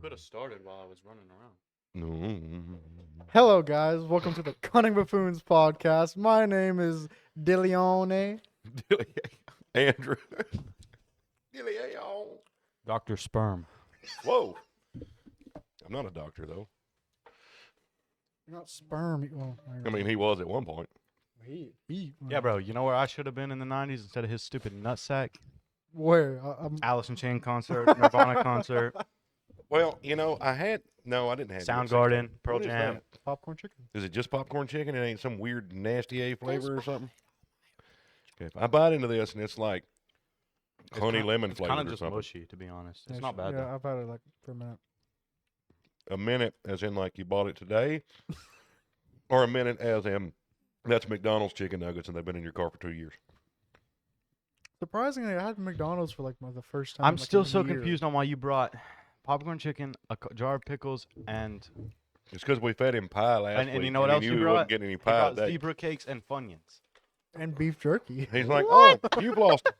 could have started while I was running around. Hello, guys. Welcome to the Cunning Buffoons podcast. My name is DeLeone. Andrew. Leon. Dr. Sperm. Whoa. I'm not a doctor, though. You're not sperm. Well, I mean, he was at one point. Yeah, bro. You know where I should have been in the 90s instead of his stupid nutsack? Where? Alice in Chain concert, Nirvana concert, Well, I didn't have Soundgarden, Pearl What is Jam. that? popcorn chicken. Is it just popcorn chicken? It ain't some weird nasty A flavor or something? Okay, I bite into this and it's like honey lemon It's flavored kind of or just something. mushy, to be honest. It's Yeah, not bad, Yeah, though. I've had it like for a minute. A minute as in like you bought it today? Or a minute as in that's McDonald's chicken nuggets and they've been in your car for 2 years? Surprisingly, I had McDonald's for like the first time. I'm in, like, still a so year. confused on why you brought popcorn chicken, a jar of pickles, and It's because we fed him pie last week. and you know what else he you knew brought? He wasn't getting any he pie brought today. zebra cakes and Funyuns. And beef jerky. He's like, oh,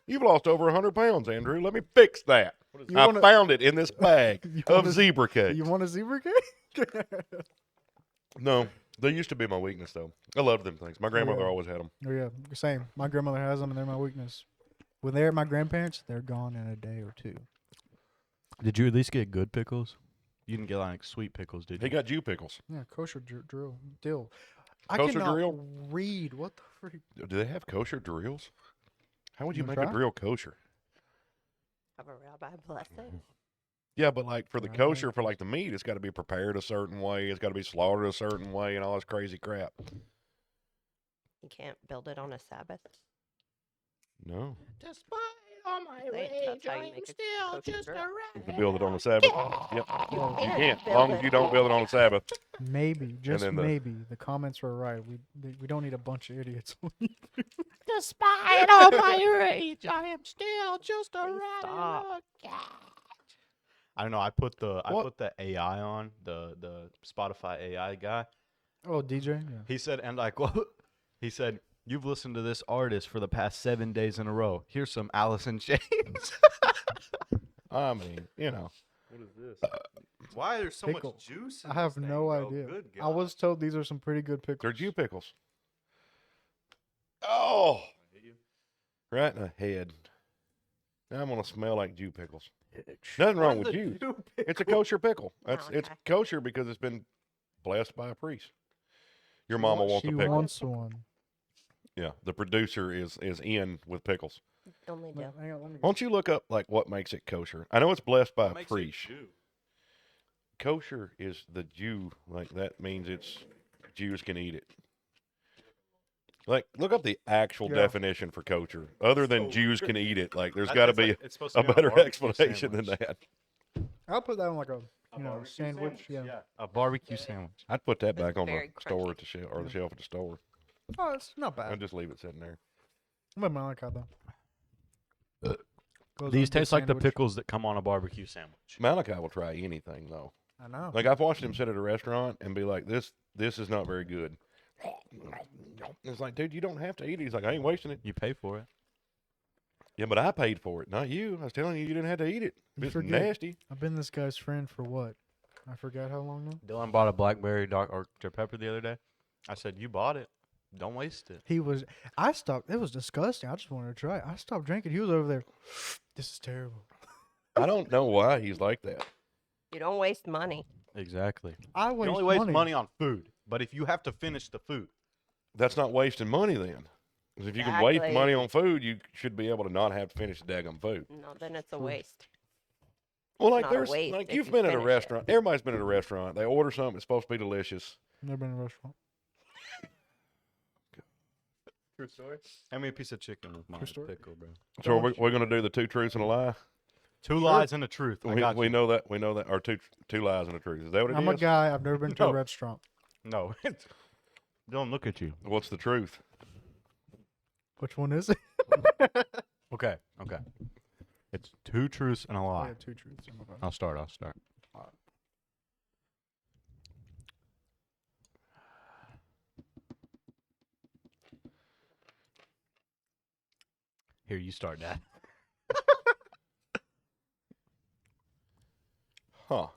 you've lost over 100 pounds, Andrew. Let me fix that. You I wanna- found it in this bag You of wanna- zebra cake. You want a zebra cake? No, they used to be my weakness, though. I loved them things. My grandmother yeah. always had them. Oh yeah, same. My grandmother has them, and they're my weakness. When they're at my grandparents, they're gone in a day or two. Did you at least get good pickles? You didn't get like sweet pickles, did you? He got Jew pickles. Yeah, kosher dill. I Kosher cannot drill? read. What the freak? Do they have kosher drills? How would you You make try? a drill kosher? Have a rabbi bless it. Yeah, but like for the Yeah, I kosher, think- for like the meat, it's got to be prepared a certain way. It's got to be slaughtered a certain way and all this crazy crap. You can't build it on a Sabbath. No. Despite all my Think rage, that's how you I am make a still kosher just a grill. To build it on the Sabbath. Yep. Oh, You can't can't. As build long as it. you don't build it on the Sabbath. maybe, just then the- maybe, the comments were right. We don't need a bunch of idiots. Despite all my rage, I am still just a Please rabbit stop. or a cat. I don't know. I put the What? AI on the Spotify AI guy. Oh, DJ. Yeah. He said, and I quote, he said, "You've listened to this artist for the past 7 days in a row. Here's some Alice in Chains." I mean, What is this? Why is there so Pickle. much juice? I have no idea. Good I was told these are some pretty good pickles. they're Jew pickles. Oh, right in the head. Now I'm going to smell like Jew pickles. Nothing wrong with Jews. It's a kosher pickle. It's Okay. kosher because it's been blessed by a priest. Your mama wants she a pickle. wants one. Yeah, the producer is in with pickles. Only do. Hang on, let me. Why don't you look up like what makes it kosher? I know it's blessed by a priest. Kosher is the Jew, like that means it's Jews can eat it. Like look up the actual Yeah. definition for kosher. Other than So Jews weird. can eat it, like there's got to be it's supposed a to be on better barbecue explanation than sandwich. that. I'll put that on like a A know barbecue sandwich. Yeah. A barbecue sandwich. I'd put that It's back on the very store crunchy. at the shelf or the shelf at the store. Oh, it's not bad. I'd just leave it sitting there. I'm a Malachi though. Goes These with the taste like the sandwich. pickles that come on a barbecue sandwich. Malachi will try anything though. I know. Like I've watched him sit at a restaurant and be like, "This is not very good." It's like, dude, you don't have to eat it. He's like, "I ain't wasting it." You pay for it. Yeah, but I paid for it, not you. I was telling you, you didn't have to eat it. You It's forget. nasty. I've been this guy's friend for what? I forgot how long now. Dylan bought a blackberry Dr. Pepper the other day. I said, "You bought it. Don't waste it." He was. I stopped. It was disgusting. I just wanted to try it. I stopped drinking. He was over there. This is terrible. I don't know why he's like that. You don't waste money. Exactly. I You waste only waste money on food, but if you have to finish the food, That's not wasting money then. 'Cause if you can waste Exactly. money on food, you should be able to not have to finish the daggum food. No, then it's a True. waste. Well, like not a there's waste like if you've you been at a finish it. restaurant. Everybody's been at a restaurant. They order something. It's supposed to be delicious. Never been in a restaurant. true story. How many piece of chicken with my True story. pickle, bro? So we're going to do the two truths and a lie. Two lies and a truth. I got We you. know that. Or two lies and a truth. Is that what it is? I'm a guy. I've never been to No. a restaurant. No. Don't look at you. What's the truth? Which one is it? Okay. Okay. It's two truths and a I lie. had two truths. Oh my God. I'll start. Here, you start, Dad. Huh.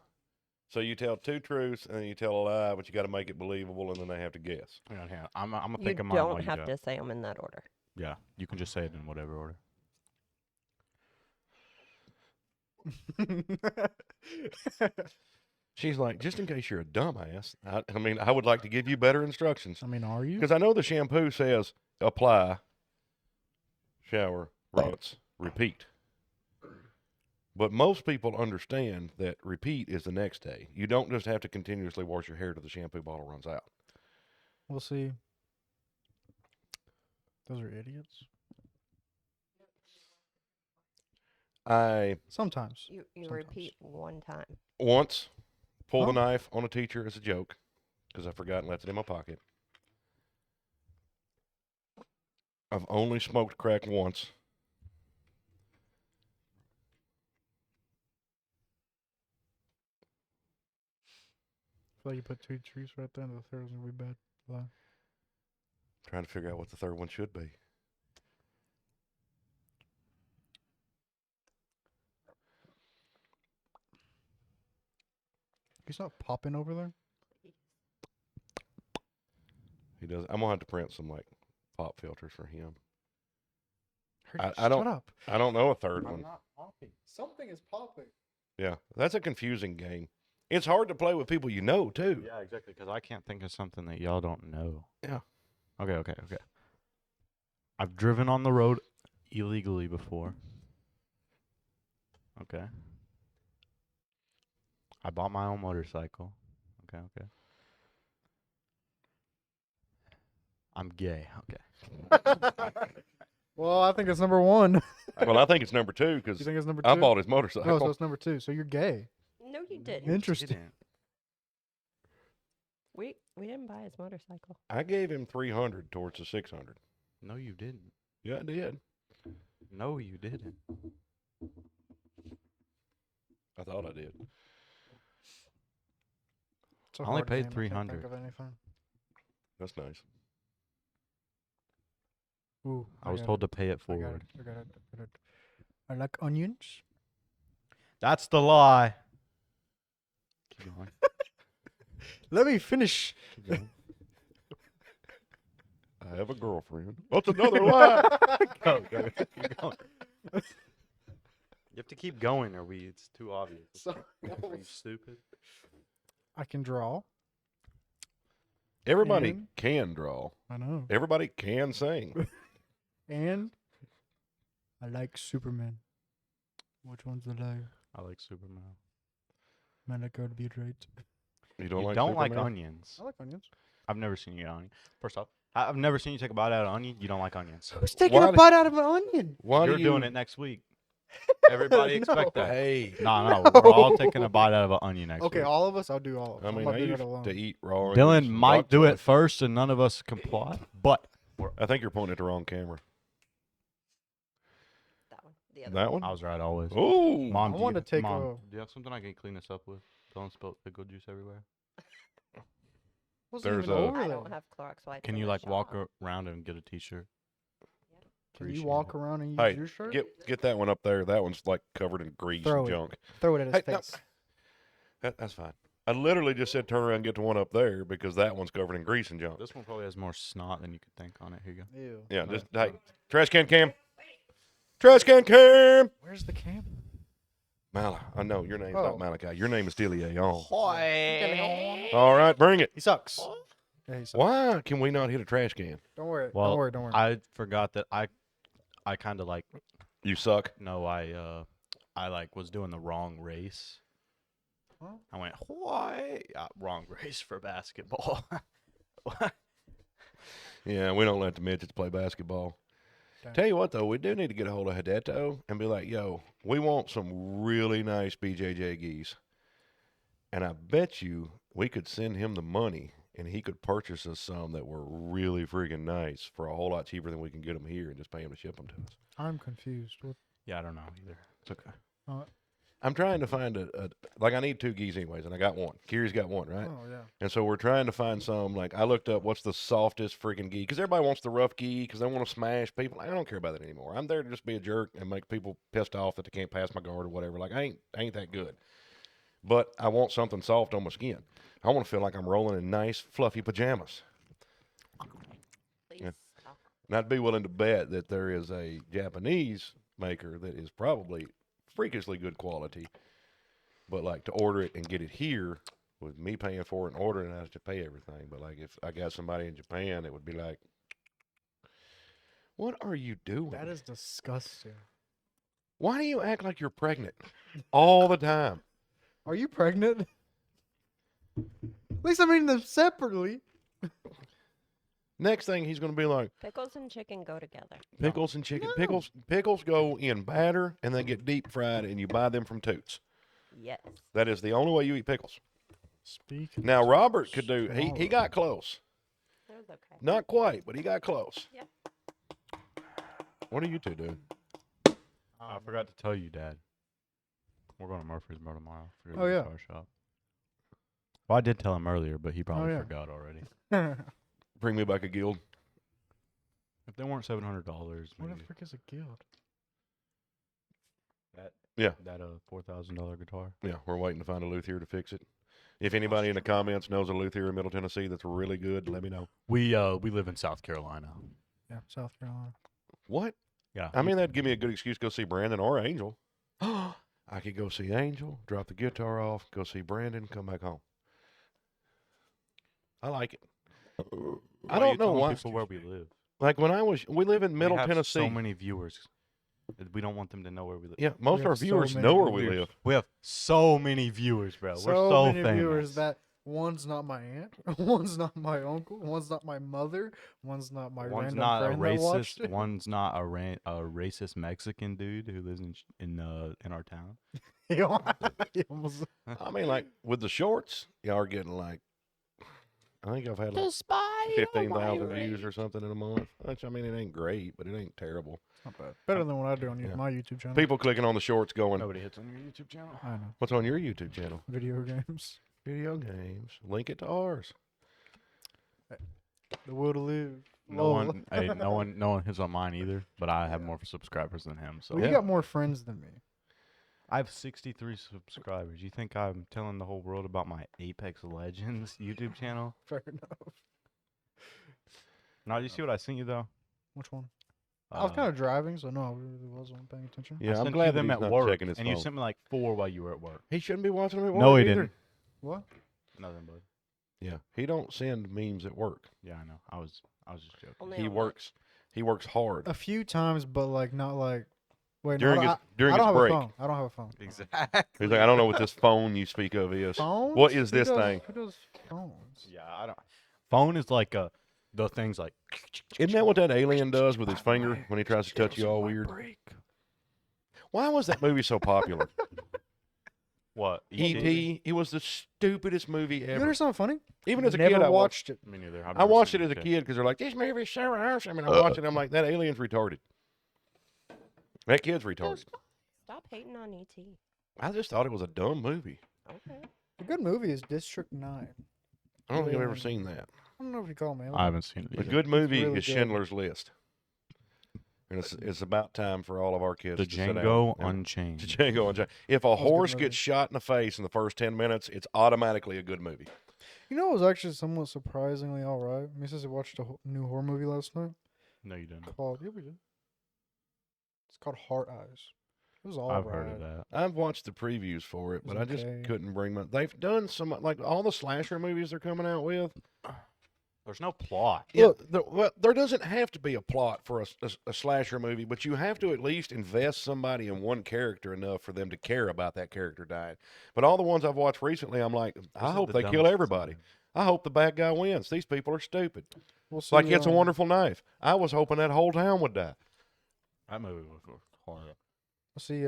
So you tell 2 truths and then you tell a lie, but you got to make it believable, and then they have to guess. Yeah, I'm gonna You think of mine while don't you have go. to say them in that order. Yeah, you can just say it in whatever order. She's like, just in case you're a dumbass, I mean, I would like to give you better instructions. I mean, are you? Because I know the shampoo says apply, shower, rinse, repeat. But most people understand that repeat is the next day. You don't just have to continuously wash your hair till the shampoo bottle runs out. We'll see. Those are idiots. I Sometimes. You Sometimes. repeat one time. once pulled a Huh? knife on a teacher as a joke because I forgot and left it in my pocket. I've only smoked crack once. I feel like you put 2 truths right there, and the third one's gonna be bad. Lie. Trying to figure out what the third one should be. He's not popping over there. He does. I'm gonna have to print some like pop filters for him. Shut don't- up. I don't know a third one. not popping. Something is popping. Yeah, that's a confusing game. It's hard to play with people you know too. Yeah, exactly. Because I can't think of something that y'all don't know. Yeah. Okay. I've driven on the road illegally before. Okay. I bought my own motorcycle. Okay. I'm gay. Okay. Well, I think it's number 1. Well, I think it's number 2 because You think it's number 2? I bought his motorcycle. No, so it's number 2. So you're gay. No, you didn't. Interesting. Didn't. We didn't buy his motorcycle. I gave him 300 towards the 600. No, you didn't. Yeah, I did. No, you didn't. I thought I did. It's a I only hard paid game. I can't think $300. of anything. That's nice. Ooh, I was got told it. to pay it I got forward. it. I got it. I like onions. That's the lie. Keep going. Let me finish. Keep going. I have a girlfriend. What's another lie? Go. Keep going. You have to keep going, or it's too obvious. So- Are you stupid? I can draw. Everybody And- can draw. I know. Everybody can sing. And I like Superman. Which one's the lie? I like Superman. Man, that could be right. You don't You like don't like Superman? onions. I like onions. I've never seen you eat onion. First off, I've never seen you take a bite out of an onion. You don't like onions. Who's taking Why a do- bite out of an onion? Why You're do you, doing it next week. Everybody expect No. that. Hey, No, we're all taking a bite out of an onion next Okay, week. all of us. I'll do all of us. I I'm mean, not I doing used it alone. to eat raw. Dylan onions, might rock do it choice. first, and none of us comply. But I think you're pointing at the wrong camera. That one. The other That one? I was right always. Oh, Mom, I do wanted you, to take Mom, a- do you have something I can clean this up with? Don't spill pickle juice everywhere. Wasn't there's even a- over I there. don't have Clorox wipes. Can in you the like walk shop. around and get a T-shirt? Can you Appreciate walk it. around and use Hey, your shirt? get that one up there. That one's like covered in grease Throw and it. junk. Throw it at his Hey, no. face. That's fine. I literally just said turn around and get the one up there because that one's covered in grease and junk. This one probably has more snot than you could think on it. Here you go. Ew. Yeah, just hey, trash can cam. Trash can cam. Where's the camera? Mala, I know your name's Oh. not Malachi. Your name is Delia. All Boy. right, bring it. He sucks. Yeah, he sucks. Why can we not hit a trash can? Don't worry. Well, don't worry. Don't worry. I forgot that I kind of like You suck. no, I like was doing the wrong race. Huh? I went why wrong race for basketball. Yeah, we don't let the midgets play basketball. Dang. Tell you what, though, we do need to get a hold of Hideto and be like, yo, we want some really nice BJJ geese. And I bet you we could send him the money and he could purchase us some that were really freaking nice for a whole lot cheaper than we can get them here and just pay him to ship them to us. I'm confused. What? Yeah, I don't know either. It's okay. Uh, I'm trying to find I need 2 geese anyways, and I got one. Kiri's got one, right? Oh yeah. And so we're trying to find some, like, I looked up what's the softest freaking gi, because everybody wants the rough gi because they want to smash people. I don't care about that anymore. I'm there to just be a jerk and make people pissed off that they can't pass my guard or whatever. Like, I ain't that good. but I want something soft on my skin. I want to feel like I'm rolling in nice, fluffy pajamas. Please Yeah. stop. And I'd be willing to bet that there is a Japanese maker that is probably freakishly good quality, but like to order it and get it here with me paying for it and ordering it, I have to pay everything. But like if I got somebody in Japan, it would be like, what are you doing? That is disgusting. Why do you act like you're pregnant all the time? Are you pregnant? At least I'm eating them separately. Next thing he's going to be like, Pickles and chicken go together. pickles and chicken. No. Pickles go in batter and they get deep fried, and you buy them from Toots. Yes. That is the only way you eat pickles. Speaking. Now of Robert could do. He swallow. got close. It was okay. Not quite, but he got close. Yeah. What are you two doing? I forgot to tell you, Dad. We're going to Murfreesboro tomorrow for Oh, the yeah. guitar shop. Well, I did tell him earlier, but he probably yeah. forgot already. Bring me back a guild. If they weren't $700, What maybe the frick is a guild? that $4,000 guitar. Yeah, we're waiting to find a luthier to fix it. If anybody in the comments knows a luthier in Middle Tennessee that's really good, let me know. We live in South Carolina. Yeah, South Carolina. What? Yeah. I mean, that'd give me a good excuse to go see Brandon or Angel. I could go see Angel, drop the guitar off, go see Brandon, come back home. I like it. I don't know why. People where we live. Like when we live in Middle we have Tennessee. So many viewers. We don't want them to know where we live. Yeah, most of have our so viewers many know where we viewers. live. We have so many viewers, bro. So We're so many famous. viewers that one's not my aunt, one's not my uncle, one's not my mother, one's not my One's random not a friend that watched racist. it. One's not a racist Mexican dude who lives in our town. He almost- I mean, like with the shorts, y'all are getting like, I think I've had like Despite all my 15,000 views rage. or something in a month. Which I mean, it ain't great, but it ain't terrible. Not bad. Better than what I do on Yeah. my YouTube channel. People clicking on the shorts, going, Nobody hits on your YouTube channel. I know. "What's on your YouTube channel?" Video games. Video games. Link it to ours. The will to live. No Lol. one, hey, no one hits on mine either. But I have more subscribers than him. So Well, you Yeah. got more friends than me. I have 63 subscribers. You think I'm telling the whole world about my Apex Legends YouTube channel? Fair enough. No, you see what I sent you though? Which one? I was kind of driving, so no, I really wasn't paying attention. Yeah, I I'm sent glad you that them he's at not work, checking his and phone. you sent me like 4 while you were at work. He shouldn't be watching them at work No, he either. didn't. What? Nothing, bud. Yeah, he don't send memes at work. Yeah, I know. I was just joking. Only He on works. He works hard. A few times, but like not like. Wait, During no, his- during I don't his have break. a phone. I don't have a phone. Exactly. He's like, I don't know what this phone you speak of is. Phones? What is Who this does- thing? Who does phones? Yeah, I don't. Phone is like the things like. Isn't that what that alien does with his finger when he tries to touch you all weird? Why was that movie so popular? What? E.T. It was the stupidest movie You know, ever. there's something funny. Even as a Never kid, I watched it. Me neither. I watched it as a kid because they're like, this movie's so awesome. And I watched it, and I'm like, that alien's retarded. That kid's retarded. Stop hating on E ET. I just thought it was a dumb movie. Okay. A good movie is District 9. I don't think I've ever Yeah. seen that. I don't know if you call me. I haven't seen it. A Either. good movie really is good. Schindler's List. And it's about time for all of our kids The to sit down Django and- Unchained. Django Unchained. If a was a good horse movie. gets shot in the face in the first 10 minutes, it's automatically a good movie. You know, it was actually somewhat surprisingly all right. Me and Sissy watched a new horror movie last night No, you didn't. called. Yeah, we did. It's called Heart Eyes. It was all I've right. heard of that. I've watched the previews for it, was but I just okay. couldn't bring my. They've done some, like all the slasher movies they're coming out with. There's no plot. Yeah, there doesn't have to be a plot for a slasher movie, but you have to at least invest somebody in one character enough for them to care about that character dying. But all the ones I've watched recently, I'm like, I is hope the they kill dumbest everybody. thing. I hope the bad guy wins. These people are stupid. We'll see. Like It's a um, Wonderful Knife. I was hoping that whole town would die. That movie was horrible. We'll see.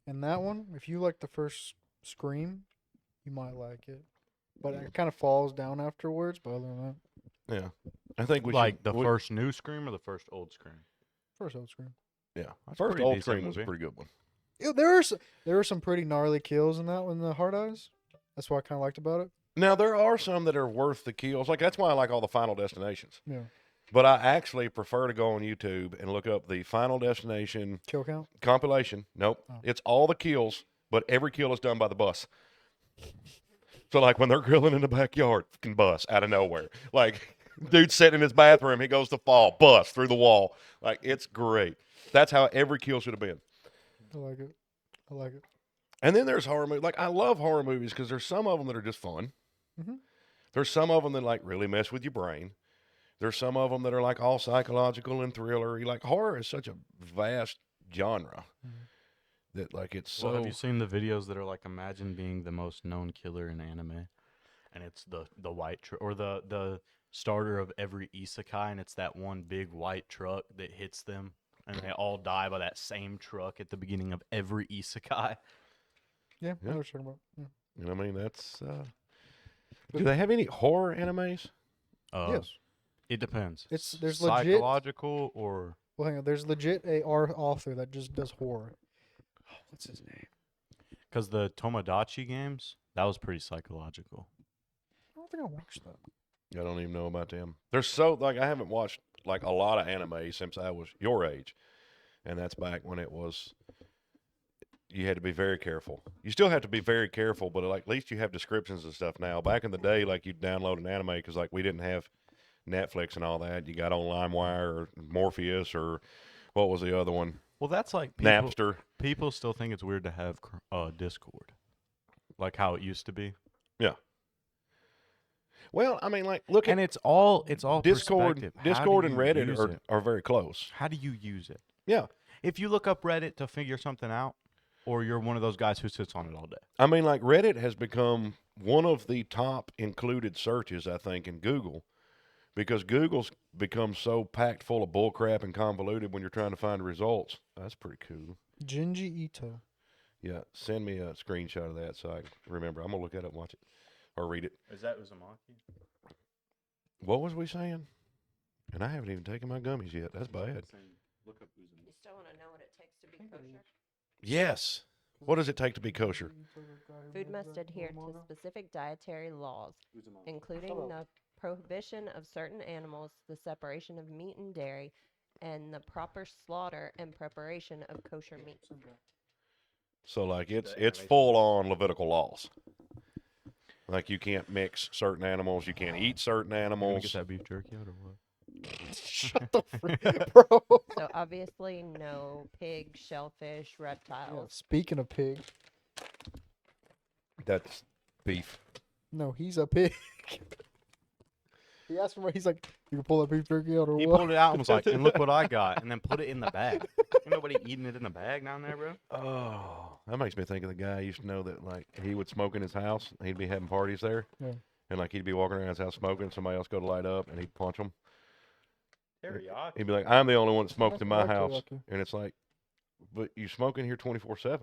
In that one, if you like the first Scream, you might like it, but it kind of falls down afterwards. But other than that, Yeah, I think we Like should, the we- first new Scream or the first old Scream? first old Scream. Yeah, That's a first pretty old decent Scream was a movie. pretty good one. Yeah, there were some pretty gnarly kills in that one. The Heart Eyes. That's what I kind of liked about it. Now there are some that are worth the kills. Like that's why I like all the Final Destinations. Yeah. But I actually prefer to go on YouTube and look up the Final Destination Kill count. compilation. Nope, Oh. it's all the kills, but every kill is done by the bus. So, like, when they're grilling in the backyard, fucking bust out of nowhere. Like, dude sitting in his bathroom, he goes to fall, bust through the wall. Like, it's great. That's how every kill should have been. I like it. I like it. And then there's horror movies. Like, I love horror movies because there's some of them that are just fun. Mhm. There's some of them that, like, really mess with your brain. There's some of them that are, like, all psychological and thriller. Like, horror is such a vast genre that, like, it's so... Well, have you seen the videos that are like, imagine being the most known killer in anime, and it's the white or the starter of every isekai, and it's that one big white truck that hits them, and they all die by that same truck at the beginning of every isekai. Yeah, I Yeah. know what you're talking about. Yeah. You know what I mean? That's... Do they have any horror animes? Yes. It depends. There's legit- psychological or Well, hang on. There's legit a author that just does horror. What's his name? because the Tomodachi games, that was pretty psychological. I don't think I watched that. I don't even know about them. They're so... Like, I haven't watched, like, a lot of anime since I was your age. And that's back when it was... You had to be very careful. You still have to be very careful, but, like, at least you have descriptions and stuff now. Back in the day, like, you'd download an anime because, like, we didn't have Netflix and all that. You got on LimeWire or Morpheus or what was the other one? Well, that's like people, Napster. people still think it's weird to have Discord, like how it used to be. Well, I mean, like, look at And it's all Discord. perspective. How Discord do and you Reddit use are, it? are very close. How do you use it? Yeah. If you look up Reddit to figure something out, or you're one of those guys who sits on it all day. I mean, like, Reddit has become one of the top included searches, I think, in Google because Google's become so packed full of bullcrap and convoluted when you're trying to find results. That's pretty cool. Jinji Ito. Yeah, send me a screenshot of that so I can remember. I'm going to look at it and watch it or read it. Is that Uzumaki? What was we saying? And I haven't even taken my gummies yet. That's bad. Look up Uzumaki. You still want to know what it takes to be kosher? Yes. What does it take to be kosher? Food must adhere to specific dietary laws, including the prohibition of certain animals, the separation of meat and dairy, and the proper slaughter and preparation of kosher meat. So, like, it's full on Levitical laws. Like, you can't mix certain animals. You can't eat certain You gonna animals. get that beef jerky out or what? Shut the frick, bro. So obviously no pig, shellfish, Yeah, reptiles. speaking of pig, That's beef. no, he's a pig. He asked for me. He's like, "You can pull that beef jerky out or He what?" pulled it out and was like, "And look what I got," and then put it in the bag. Ain't nobody eating it in the bag down there, bro. Oh, that makes me think of the guy I used to know that, like, he would smoke in his house. He'd be having parties there. Yeah. And, like, he'd be walking around his house smoking. Somebody else go to light up, and he'd punch him. Teriyaki. He'd be like, I'm the only one that smokes in my Lucky, house. lucky. And it's like, but you smoke in here 24/7.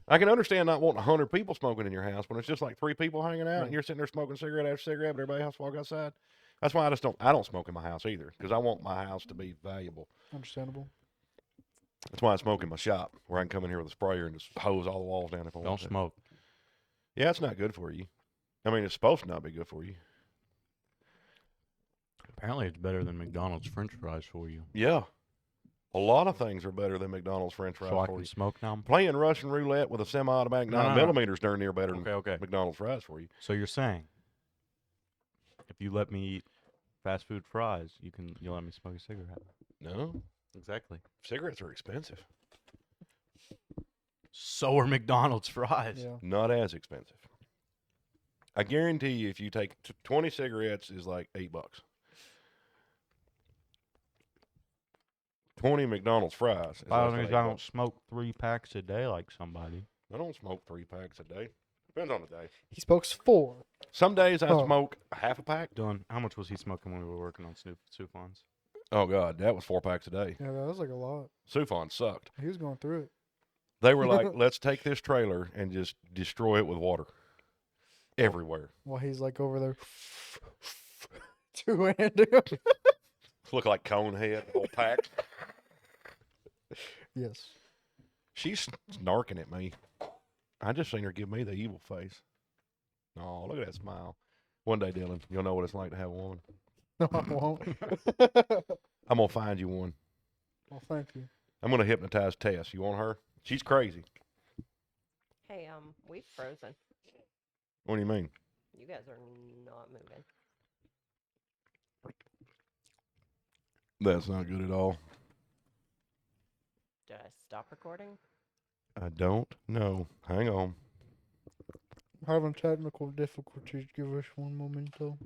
I can understand not wanting 100 people smoking in your house when it's just like 3 people hanging out and you're sitting there smoking cigarette after cigarette, but everybody else walk outside. That's why I don't smoke in my house either, because I want my house to be valuable. Understandable. That's why I smoke in my shop, where I can come in here with a sprayer and just hose all the walls down if I Don't want to. smoke. Yeah, it's not good for you. I mean, it's supposed to not be good for you. Apparently, it's better than McDonald's French fries for you. Yeah. A lot of things are better than McDonald's French fries So I for can you. smoke now. Playing Russian roulette with a semi-automatic No, 9 no, no. millimeters darn near better than Okay. McDonald's fries for you. So you're saying, if you let me eat fast food fries, you'll let me smoke a cigarette? No, Exactly. cigarettes are expensive. So are McDonald's fries. Yeah. Not as expensive. I guarantee you, if you take 20 cigarettes, is like $8. 20 McDonald's fries. Is I less than don't, $8. I don't smoke 3 packs a day like somebody. I don't smoke 3 packs a day. Depends on the day. He smokes 4. Some days I Oh. smoke half a pack. Dylan, how much was he smoking when we were working on Soufons? Oh God, that was 4 packs a day. Yeah, that was like a lot. Soufon sucked. He was going through it. They were like, let's take this trailer and just destroy it with water everywhere. While he's like over there, two-handed him. Look like Conehead, whole pack. Yes. She's snarking at me. I just seen her give me the evil face. Oh, look at that smile. One day, Dylan, you'll know what it's like to have a woman. No, I won't. I'm gonna find you one. Well, thank you. I'm gonna hypnotize Tess. You want her? She's crazy. Hey, we've frozen. What do you mean? You guys are not moving. That's not good at all. Did I stop recording? I don't know. Hang on. Having technical difficulties. Give us one momento.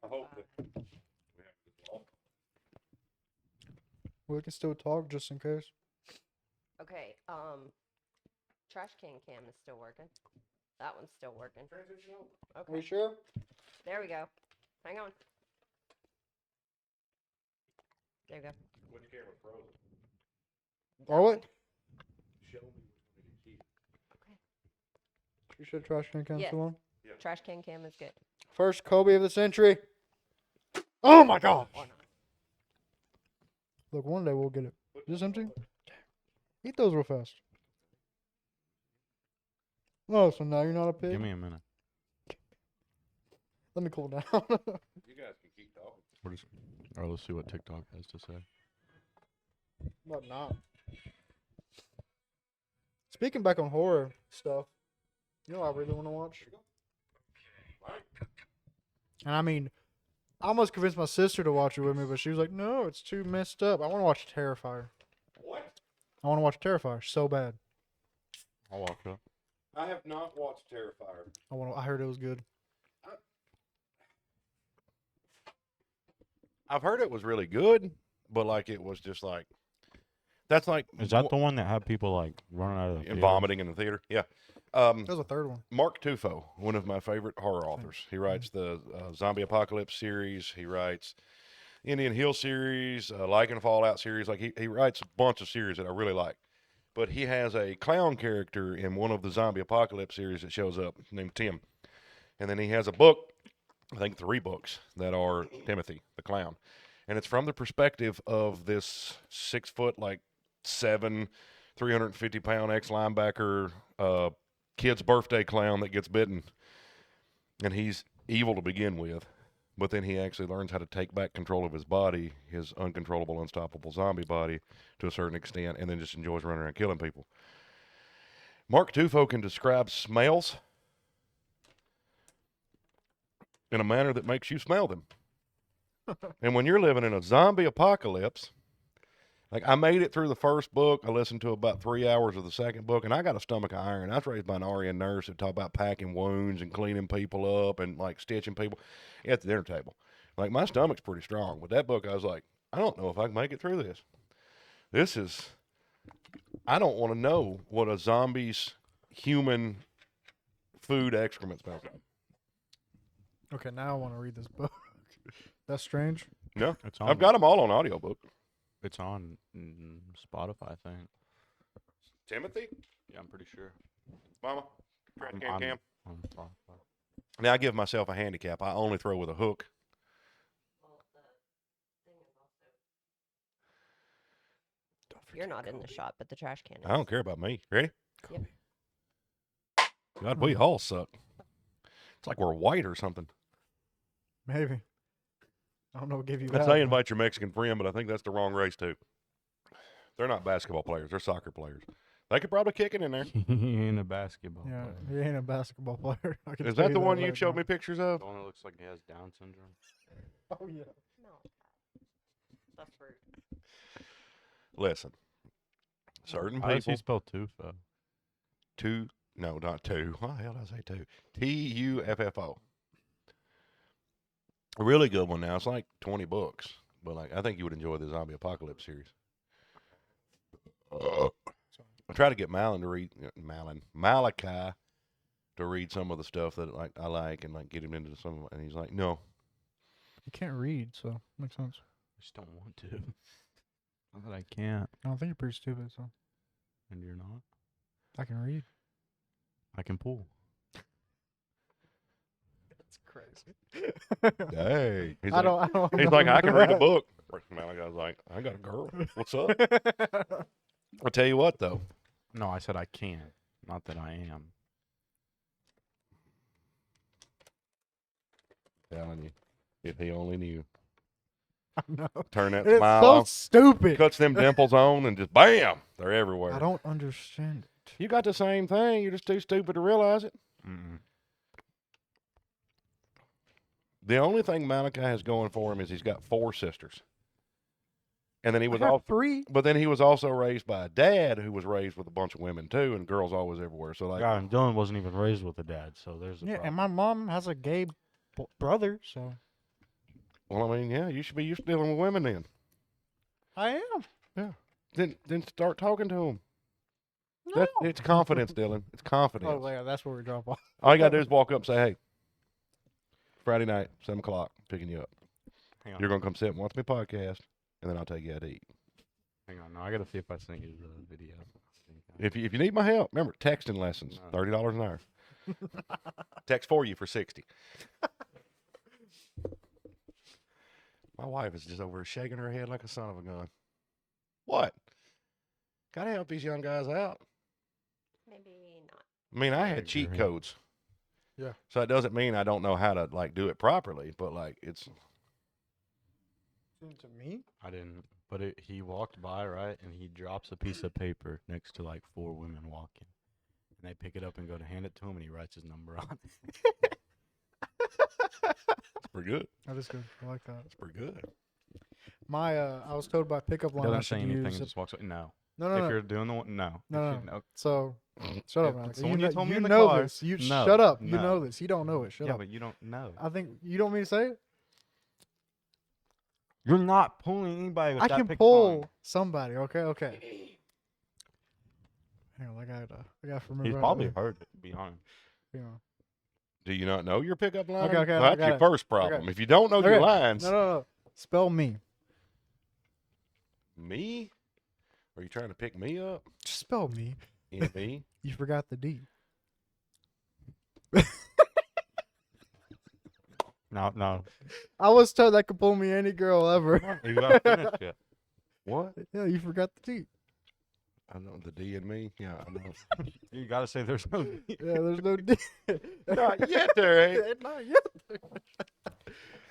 I hope that We can still talk just in case. Okay, trash can cam is still working. That one's still working. Are you Okay, sure? there we go. Hang on. There you go. Which camera frozen? That Oh, one. it? Show me when it's here. Okay. You said trash can Yes. still on? Trash can cam is good. First Kobe of the century. Oh my gosh. Or not. Look, one day we'll get it. Is this empty? Eat those real fast. Oh, so now you're not a pig? Give me a minute. Let me cool down. You guys can keep talking. What is? Or let's see what TikTok has to say. But not. Speaking back on horror stuff, you know what I really want to watch? And I mean, I almost convinced my sister to watch it with me, but she was like, no, it's too messed up. I want to watch Terrifier. What? I want to watch Terrifier so bad. I'll walk up. I have not watched Terrifier. I heard it was good. I've heard it was really good, but like it was just like that's like Is that the one that had people like running out of the and theater? vomiting in the theater? Yeah. That was a third one. Mark Tufo, one of my favorite horror authors. He writes the Zombie Apocalypse series. He writes Indian Hill series, Lichen Fallout series. Like he writes a bunch of series that I really like. But he has a clown character in one of the Zombie Apocalypse series that shows up named Tim. And then he has a book, I think 3 books, that are Timothy, the clown. And it's from the perspective of this 6 foot, like 7, 350-pound ex-linebacker, kid's birthday clown that gets bitten. And he's evil to begin with. But then he actually learns how to take back control of his body, his uncontrollable, unstoppable zombie body, to a certain extent, and then just enjoys running around killing people. Mark Tufo can describe smells in a manner that makes you smell them. And when you're living in a zombie apocalypse, like I made it through the first book, I listened to about 3 hours of the second book, and I got a stomach of iron. I was raised by an RN nurse that talked about packing wounds and cleaning people up and like stitching people at the dinner table. Like my stomach's pretty strong. With that book, I was like, I don't know if I can make it through this. I don't want to know what a zombie's human food excrement smells like. Okay, now I want to read this book. That's strange. No, It's on. I've got them all on audiobook. It's on Spotify, I think. Timothy? Yeah, I'm pretty sure. Mama? Trash can I'm- cam? On Spotify. Now I give myself a handicap. I only throw with a hook. You're not in the shot, but the trash can is. I don't care about me. Ready? Yep. God, we all suck. It's like we're white or something. Maybe. I don't know what gave you That's that. how you invite your Mexican friend, but I think that's the wrong race too. They're not basketball players. They're soccer players. They could probably kick it in there. He ain't a basketball Yeah, player. he ain't a basketball player. I can Is tell that the one you right showed now. me pictures of? The one that looks like he has Down syndrome. Oh, yeah. No. That's rude. Listen. Certain How does people. he spell Tufo? No, not two. Why the hell did I say two? Tuffo. A really good one now. It's like 20 books. But like I think you would enjoy the Zombie Apocalypse series. I try to get Malachi to read some of the stuff that like I like and like get him into some, and he's like, no. You can't read, so makes sense. I just don't want to. Not that I can't. I don't think you're pretty stupid, so And you're not. I can read. I can pull. That's crazy. Hey, he's I like, don't. he's like, I can read a book. Malachi's like, I got a girl. What's up? I'll tell you what though. No, I said I can. Not that I am. Telling you, if he only knew. I know. Turn that It's smile so off, stupid. cuts them dimples on, and just bam, they're everywhere. I don't understand it. You got the same thing. You're just too stupid to realize it. Mm-mm. The only thing Malachi has going for him is he's got 4 sisters. And then he I was got all 3. but then he was also raised by a dad who was raised with a bunch of women too, and girls always everywhere. So like, God, and Dylan wasn't even raised with a dad, so there's a Yeah, problem. and my mom has a gay brother, so well, I mean, yeah, you should be used to dealing with women then. I am. Then start talking to them. No. It's confidence, Dylan. It's confidence. Oh yeah, that's where we drop off. All you gotta do is walk up and say, "Hey, Friday night, 7:00, picking you up. Hang on. You're gonna come sit and watch my podcast, and then I'll take you out to eat. Hang on. No, I gotta see if I sent you the video. If you need my help, remember texting lessons, No. $30 an hour. Text for you for 60. My wife is just over here shaking her head like a son of a gun. What? Gotta help these young guys out. Maybe not. I mean, I I had cheat agree. codes. Yeah. So it doesn't mean I don't know how to like do it properly, but like it's To me? I didn't, but he walked by, right, and he drops a piece of paper next to like 4 women walking, and they pick it up and go to hand it to him, and he writes his number on it. pretty good. That is good. I like that. It's pretty good. My I was told by pickup line I Doesn't should say anything use. and just walks away. No. No, no, If no. you're doing the one, no. No, If no. you- So shut up, If Alex. it's the one you told me in the know car, this. You no, shut up. You no. know this. You don't know it. Shut yeah, up. but you don't know. I think you don't want me to say it. You're not pulling anybody with I that can pickup pull line. somebody. Okay. Hang on, I gotta remember. He's how probably to- heard it, to be honest. you know. Do you not know your pickup line? Okay, Well, I that's got your it. first problem. Okay. If you don't know your Okay. lines, No. Spell me. me? Are you trying to pick me up? Just spell me. Me? You forgot the D. No. I was told that could pull me any girl ever. You gotta finish it. What? Yeah, you forgot the D. I know the D in me. Yeah, I know. You gotta say there's no. Yeah, there's no D. Not yet, there ain't. Not yet.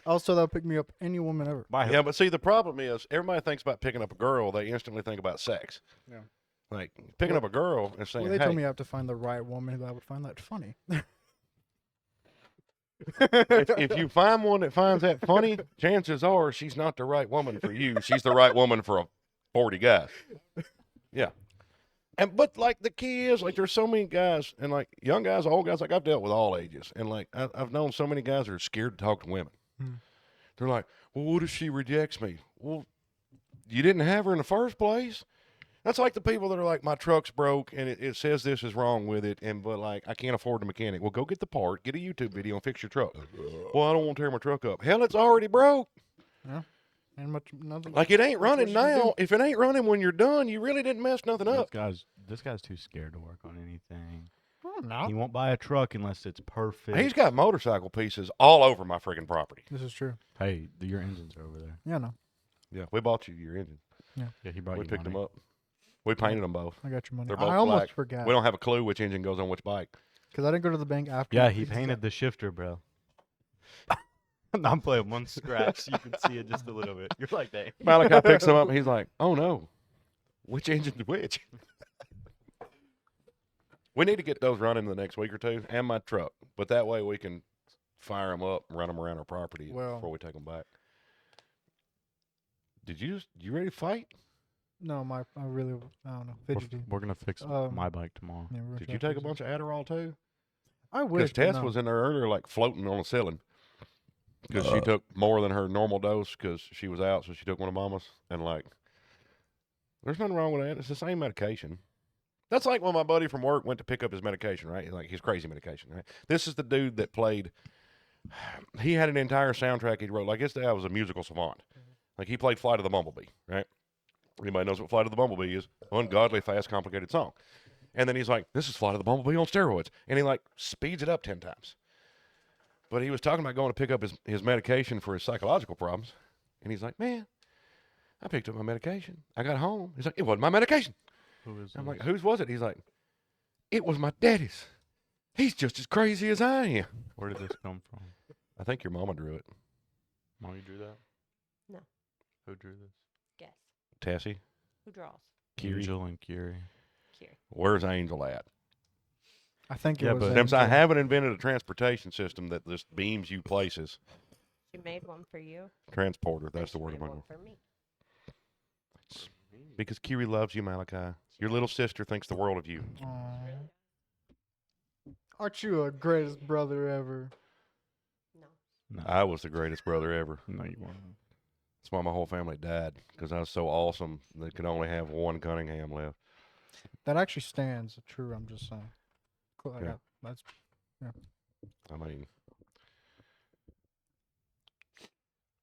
I was told that would pick me up any woman ever. Yeah, but see, the problem is everybody thinks about picking up a girl. They instantly think about sex. Yeah. Like picking up a girl and saying, Well, they "Hey, told me I have to find the right woman that would find that funny. if you find one that finds that funny, chances are she's not the right woman for you. She's the right woman for a 40 guy." Yeah. But like the key is like there's so many guys and like young guys, old guys. Like I've dealt with all ages, and like I've known so many guys that are scared to talk to women. Hmm. They're like, "Well, what if she rejects me?" Well, you didn't have her in the first place. That's like the people that are like, "My truck's broke and it says this is wrong with it, but like I can't afford the mechanic." Well, go get the part, get a YouTube video, and fix your truck. Well, I don't want to tear my truck up. Hell, it's already broke. And much nothing. Like it ain't That's what running you can now. do. If it ain't running when you're done, you really didn't mess nothing up. This guy's too scared to work on anything. Oh, no. He won't buy a truck unless it's perfect. He's got motorcycle pieces all over my freaking property. This is true. Hey, your engines are over there. Yeah, no. Yeah, we bought you your engine. Yeah, he brought We you picked them money. up. We painted them both. I got your money. They're both I almost black. forgot We don't have a clue which engine goes on which bike. because I didn't go to the bank after. Yeah, he painted the shifter, bro. I'm playing one scratch. You can see it just a little bit. You're like that. Malachi picks them up and he's like, "Oh no, which engine's which?" We need to get those running the next week or two, and my truck. But that way we can fire them up and run them around our property Well- before we take them back. You ready to fight? No, I really, I don't know. We're, Fidgety. we're gonna fix my bike tomorrow. Yeah, we're Did gonna you try take a to fix bunch of Adderall too? it. I Because wish. but Tess no. was in there earlier, like floating on the ceiling, because she took more than her normal dose because she was out, so she took one of Mama's. And like, there's nothing wrong with that. It's the same medication. That's like when my buddy from work went to pick up his medication, right? Like his crazy medication, right? This is the dude that played. He had an entire soundtrack he wrote. Like his dad was a musical savant. Like he played Flight of the Bumblebee, right? Anybody knows what Flight of the Bumblebee is? Ungodly, fast, complicated song. And then he's like, "This is Flight of the Bumblebee on steroids," and he like speeds it up 10 times. But he was talking about going to pick up his medication for his psychological problems, and he's like, "Man, I picked up my medication. I got home. He's like, it wasn't my medication." Who is I'm this? like, "Whose was it?" He's like, "It was my daddy's. He's just as crazy as I am." Where did this come from? I think your mama drew it. Mommy drew that? No. Who drew this? Guess. Tessie, Who draws? Kiri. Angel and Kiri. Kiri. Where's Angel at? I think it Yeah, was. but Since I Angel. haven't invented a transportation system that just beams you places, She made one for you. Transporter. and That's the she word made I'm one looking for me. for. Because Kiri loves you, Malachi. Your little sister thinks the world of you. Aw. Aren't you a greatest brother ever? No. No, I was the greatest brother ever. no, you weren't. That's why my whole family died, because I was so awesome they could only have one Cunningham left. That actually stands true. I'm just saying. Cool. Yeah. That's I mean,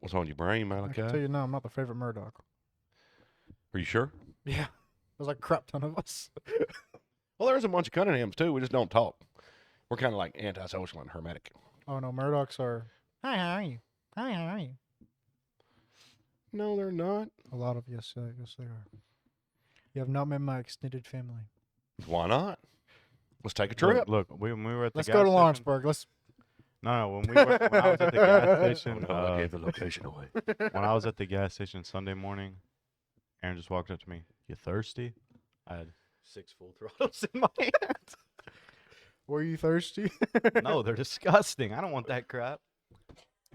what's on your brain, I can Malachi? tell you now. I'm not the favorite Murdoch. Are you sure? Yeah. There's like a crap ton of us. Well, there's a bunch of Cunninghams, too. We just don't talk. We're kind of like antisocial and hermetic. Oh no, Murdochs are. Hi, how are you? Hi, how are you? No, they're not. A lot of yes, yes they are. You have not met my extended family. Why not? Let's take a trip. Look, when we were at the Let's gas go to station, Lawrenceburg. Let's. No, when I was at the gas station, Oh, no, I gave the location away. when I was at the gas station Sunday morning, Aaron just walked up to me. You thirsty? I had 6 full throttles in my hand. Were you thirsty? No, they're disgusting. I don't want that crap.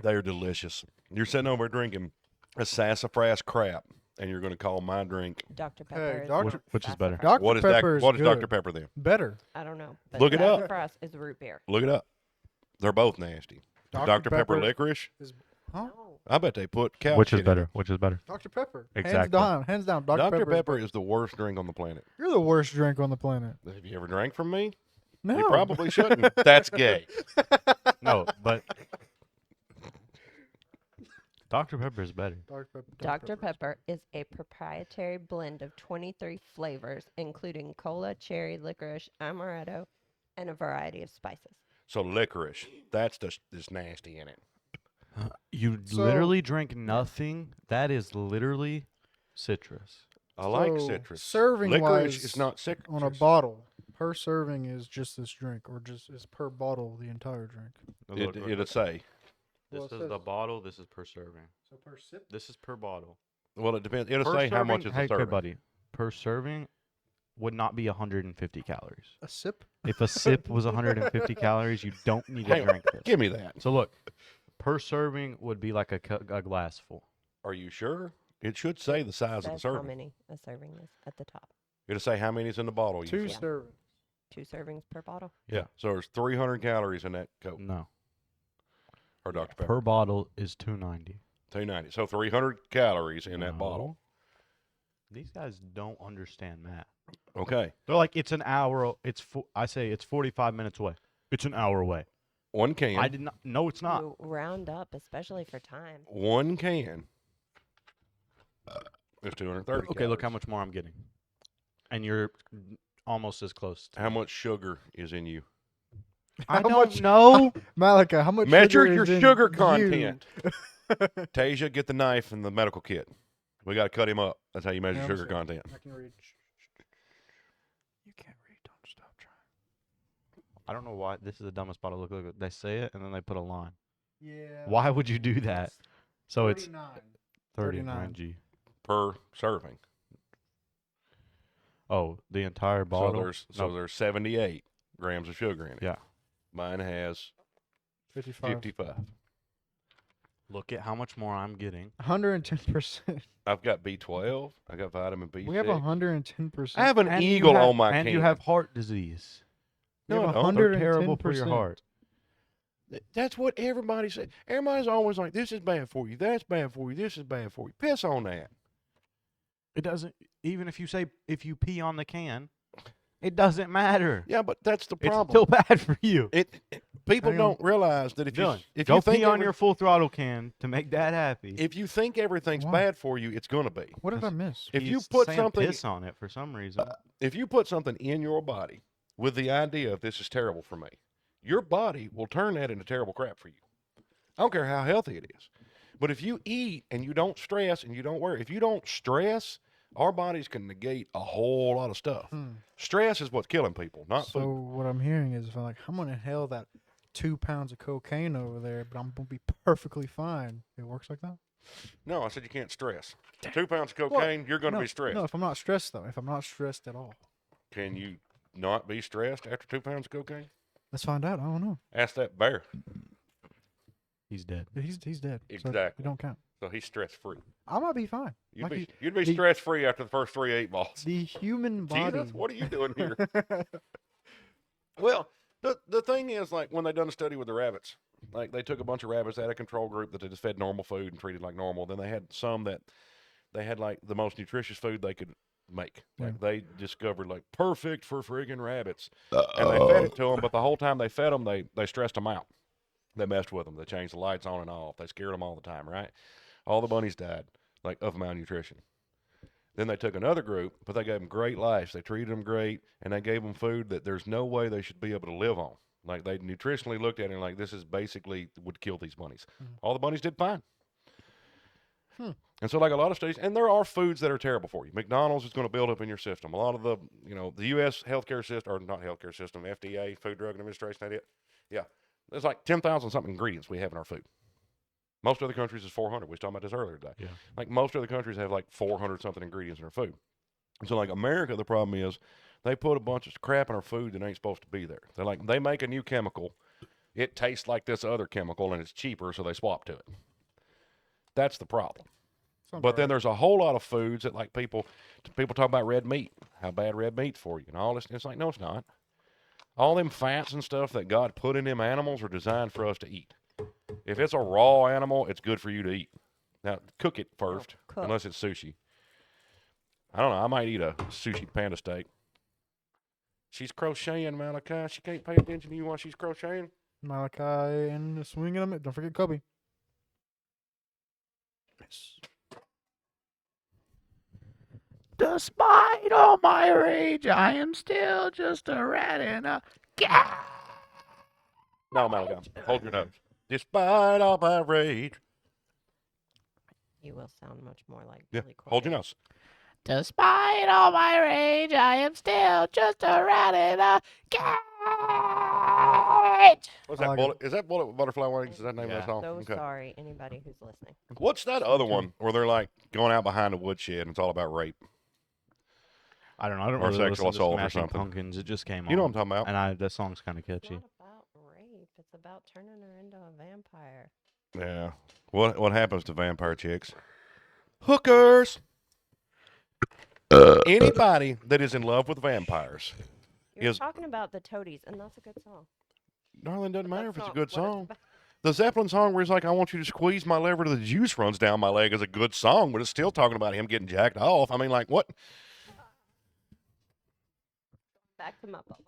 They're delicious. You're sitting over drinking a sassafras crap, and you're going to call my drink. Dr. Hey, Pepper. Dr. Which is better? Dr. What is Pepper that? What is good. Dr. Pepper then? Better. I don't know. But Look it up. For us is root beer. Look it up. They're both nasty. Dr. Pepper licorice. Huh? No. I bet they put cow Which shit is in better? it. Which is better? Dr. Pepper. Exactly. Hands down. Dr. Pepper is the worst drink on the planet. You're the worst drink on the planet. Have you ever drank from me? No. You probably shouldn't. That's gay. No, but Dr. Pepper is better. Dr. Pepper is a proprietary blend of 23 flavors, including cola, cherry, licorice, amaretto, and a variety of spices. So licorice, that's nasty in it. You So- literally drink nothing. That is literally citrus. I like So, citrus. serving licorice wise, is not citrus. On a bottle, per serving is just this drink, or just is per bottle the entire drink. Look, look, It'll say. this Well, it is says- the bottle. This is per serving. So per sip. This is per bottle. Well, it depends. It'll Per say how much serving- is hey, a serving. good buddy. Per serving would not be 150 calories. A sip. If a sip was 150 calories, you don't need Hang to on. drink this. Give me that. So look, per serving would be like a glass full. Are you sure? It should say the size of the Says how serving. many a serving is at the top. It'll say how many's in the bottle. Two said. servings. 2 servings per bottle. Yeah. So there's 300 calories in that Coke No, or Dr. Pepper. per bottle is 290. 290. So 300 calories in that No. bottle. These guys don't understand math. Okay. They're like, it's an hour. I say it's 45 minutes away. It's an hour away. One can. I did not. No, it's not. You round up, especially for time. One can. Is 230. Okay, look how calories. much more I'm getting, and you're almost as close. To How much sugar is in you? I How don't much- know. Malachi, how much Measure sugar your is in sugar you? content. Tasia, get the knife and the medical kit. We got to cut him up. That's how you measure Yeah, I'm sugar sorry. content. I can read. You can't read. Don't stop trying. I don't know why. This is the dumbest bottle. Look, look. They say it, and then they put a line. Yeah. Why would you do that? So it's 39. 39 G. Per serving. Oh, the entire bottle. So No, there's 78 grams of sugar in it. Yeah. Mine has 55. 55. look at how much more I'm getting. 110%. I've got B12. I got vitamin B6. We have 110%. I have an And you eagle have- on my and can. you have heart disease. We have No, I don't. They're terrible for your 110%. heart. That's what everybody said. Everybody's always like, this is bad for you. That's bad for you. This is bad for you. Piss on that. It doesn't. Even if you pee on the can, it doesn't matter. Yeah, but that's the It's problem. still bad for you. People Hang on. don't realize that if Dylan, you go think pee on your full throttle can to make Dad happy. if you think everything's Why? bad for you, it's gonna be. What did I miss? If you He's put saying something piss on it for some reason. if you put something in your body with the idea of this is terrible for me, your body will turn that into terrible crap for you. I don't care how healthy it is. But if you eat and you don't stress and you don't worry, if you don't stress, our bodies can negate a whole lot of stuff. Stress is what's killing people, not So food. what I'm hearing is, if I'm like, I'm gonna inhale that 2 pounds of cocaine over there, but I'm gonna be perfectly fine. It works like that. No, I said you can't stress. 2 pounds of cocaine, you're going to no, be stressed. No, if I'm not stressed though, if I'm not stressed at all, Can you not be stressed after 2 pounds of cocaine? let's find out. I don't know. Ask that bear. He's dead. He's dead. So Exactly. it don't count. So he's stress free. I might be fine. You'd Like be you- you'd be the- stress free after the first 3 8 balls. The human body. Jesus, what are you doing here? Well, the thing is, like, when they done a study with the rabbits, like, they took a bunch of rabbits, they had a control group that they just fed normal food and treated like normal. Then they had some that they had, like, the most nutritious food they could make. Like, they discovered, like, perfect for friggin' rabbits. And they fed it to them, but the whole time they fed them, they stressed them out. They messed with them. They changed the lights on and off. They scared them all the time, right? All the bunnies died, like, of malnutrition. Then they took another group, but they gave them great lives. They treated them great, and they gave them food that there's no way they should be able to live on. Like, they nutritionally looked at it and like, this is basically would kill these bunnies. All the bunnies did fine. And so, like, a lot of studies, and there are foods that are terrible for you. McDonald's is going to build up in your system. A lot of the, the U.S. healthcare system, or not healthcare system, FDA, Food Drug Administration, that it. Yeah. There's like 10,000 something ingredients we have in our food. Most other countries is 400. We was talking about this earlier today. Yeah. Like, most other countries have like 400 something ingredients in their food. And so, like, America, the problem is they put a bunch of crap in our food that ain't supposed to be there. They're like, they make a new chemical. It tastes like this other chemical and it's cheaper, so they swap to it. That's the problem. But then there's a whole lot of foods that, like, people talk about red meat, how bad red meat's for you and all this. It's like, no, it's not. All them fats and stuff that God put in them animals are designed for us to eat. If it's a raw animal, it's good for you to eat. Now, cook it first, Cook. unless it's sushi. I don't know. I might eat a sushi panda steak. She's crocheting, Malachi. She can't pay attention to you while she's crocheting. Malachi and swinging them. Don't forget Kobe. Yes. Despite all my rage, I am still just a rat in a cat. No, Malachi. Hold your nose. Despite all my rage. You will sound much more like Yeah, Billy hold your Corgan. nose. Despite all my rage, I am still just a rat in a cage. What's I that like bullet? Is that Bullet with Butterfly Wings? Is that the name of Yeah. that song? So Okay. sorry, anybody who's listening. What's that other one where they're like going out behind a woodshed and it's all about rape? I don't know. I don't Or really sexual listen to assault or Smashing something. Pumpkins. It just came on. You know what I'm talking about? And that song's kind of It's catchy. not about rape. It's about turning her into a vampire. Yeah. What happens to vampire chicks? Hookers. Anybody that is in love with vampires, You're Is- talking about the Toadies, and that's a good song. darling, doesn't But matter if that's it's a not good what song. about. The Zeppelin song where he's like, I want you to squeeze my lever till the juice runs down my leg is a good song, but it's still talking about him getting jacked off. I mean, like, what? Back to my bubble.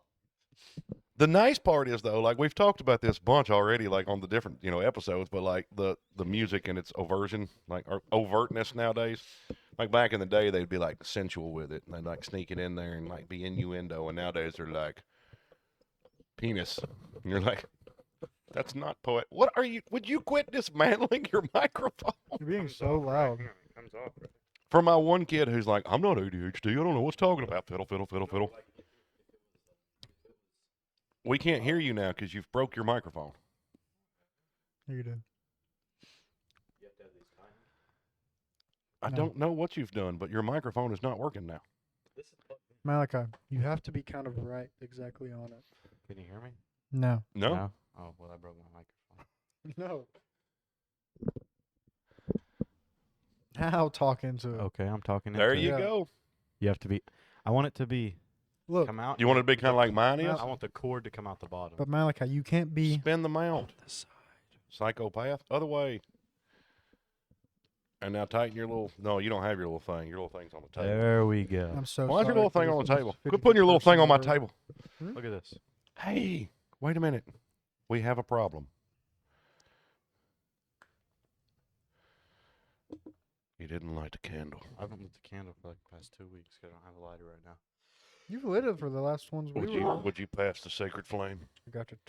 The nice part is, though, like, we've talked about this bunch already, like, on the different, episodes, but, like, the music and its overtness nowadays. Like, back in the day, they'd be, like, sensual with it. And they'd, like, sneak it in there and, like, be innuendo. And nowadays, they're, like, penis. And you're like, that's not poet. What are you? Would you quit dismantling your microphone? You're being so loud. For my one kid who's like, I'm not ADHD. I don't know what's talking about. Fiddle, fiddle, fiddle, fiddle. We can't hear you now because you've broke your microphone. You did. I No. don't know what you've done, but your microphone is not working now. Malachi, you have to be kind of right exactly on it. Can you hear me? No. No? Oh, well, I broke my microphone. No. Now talk into it. Okay, I'm talking. There into you it. Yeah. go. You have to be. I want it to be Look, come out. You want it to be kind of like mine is? I want the cord to come out the bottom. but Malachi, you can't be. Spin the mount. The side. Psychopath. Other way. And now tighten your little. No, you don't have your little thing. Your little thing's on the table. There we go. I'm so Why is sorry your little for thing this on the most table? Quit fidgety putting your little person thing on my ever. table. Look at this. Hey, wait a minute. We have a problem. You didn't light the candle. I haven't lit the candle for like the past 2 weeks because I don't have a lighter right now. You've lit it for the last ones we were. Would you pass the sacred flame? I got it.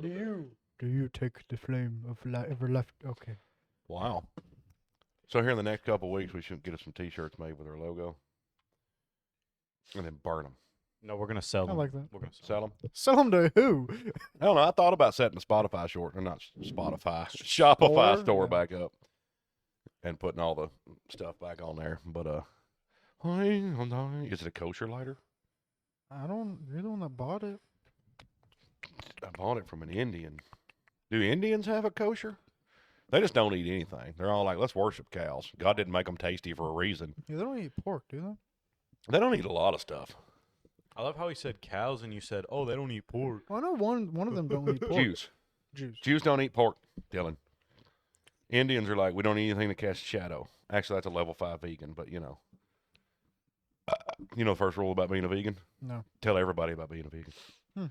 Do you take the flame of ever left? Okay. Wow. So here in the next couple of weeks, we should get us some T-shirts made with our logo, and then burn them. No, we're gonna sell I them. like that. We're gonna sell. Sell them. Sell them to who? I don't know. I thought about setting a Spotify short, or not Spotify, Shopify store Yeah. back up, and putting all the stuff back on there. But is it a kosher lighter? I don't. You're the one that bought it. I bought it from an Indian. Do Indians have a kosher? They just don't eat anything. They're all like, let's worship cows. God didn't make them tasty for a reason. Yeah, they don't eat pork, do they? They don't eat a lot of stuff. I love how he said cows and you said, oh, they don't eat pork. Well, I know one of them don't eat pork. Jews. Jews. Jews don't eat pork, Dylan. Indians are like, we don't eat anything that casts shadow. Actually, that's a level 5 vegan, but you know. You know the first rule about being a vegan? No. Tell everybody about being a vegan. Hmm.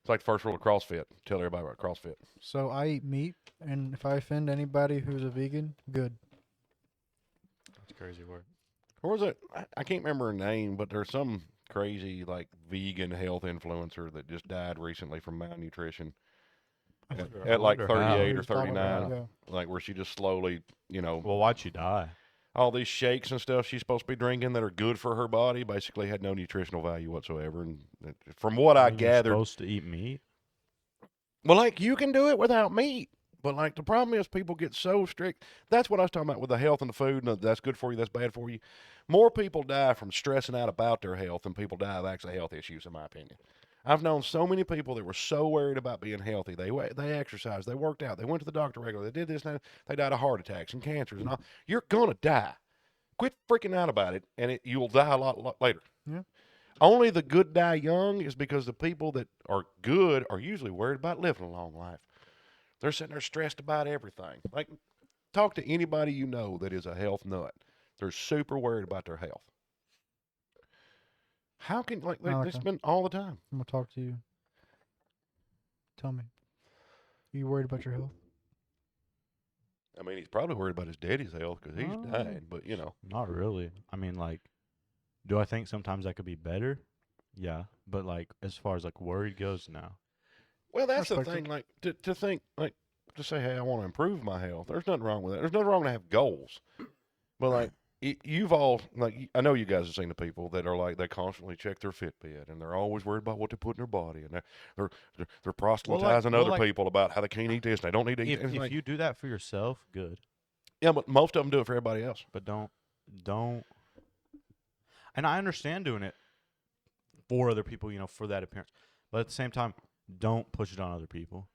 It's like the first rule of CrossFit. Tell everybody about CrossFit. So I eat meat, and if I offend anybody who's a vegan, good. That's crazy word. Or was it? I can't remember her name, but there's some crazy like vegan health influencer that just died recently from malnutrition at like wonder how. 38 We or was talking about 39, it, yeah. like where she just slowly, you know, Well, why'd she die? all these shakes and stuff she's supposed to be drinking that are good for her body basically had no nutritional value whatsoever. And from what I You're gathered, supposed to eat meat? well, like you can do it without meat. But like the problem is people get so strict. That's what I was talking about with the health and the food and that's good for you, that's bad for you. More people die from stressing out about their health than people die of actually health issues, in my opinion. I've known so many people that were so worried about being healthy. They exercised, they worked out, they went to the doctor regularly, they did this and that. They died of heart attacks and cancers and all. You're going to die. Quit freaking out about it, and you'll die a lot later. Yeah. Only the good die young is because the people that are good are usually worried about living a long life. They're sitting there stressed about everything. Like, talk to anybody you know that is a health nut. They're super worried about their health. How can, like, they Malachi. spend all the time. I'm gonna talk to you. Tell me, are you worried about your health? I mean, he's probably worried about his daddy's health because he's Oh. dying, but, you know. Not really. I mean, like, do I think sometimes that could be better? Yeah. But, like, as far as, like, worried goes, no. Well, that's the Respect thing, like, to think, like, to say, hey, I want to improve my health. There's nothing wrong with that. There's nothing wrong to have goals. But, like, you've all, like, I know you guys have seen the people that are like, they constantly check their Fitbit and they're always worried about what they put in their body and they're proselytizing well, other like, people about how they can't eat this and they don't need to eat If, this. if Like, you do that for yourself, good. yeah, but most of them do it for everybody else. But don't. And I understand doing it for other people, you know, for that appearance. But at the same time, don't push it on other people.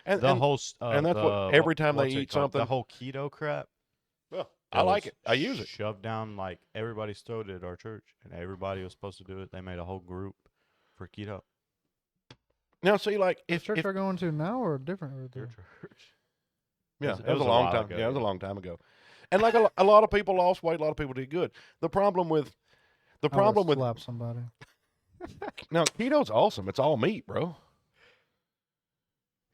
And, The and, whole and that's what every time they what's it eat called? something. The whole keto crap. well, that I like was it. I use it. Shoved down like everybody's throat at our church, and everybody was supposed to do it. They made a whole group for keto. Now, see, like, If church are going to now or different? Or Their the- church. yeah, was- it it was a was a long while time. ago, Yeah, it was a yeah. long time ago. And like a lot of people lost weight, a lot of people did good. The problem with slap somebody. now keto's awesome. It's all meat, bro.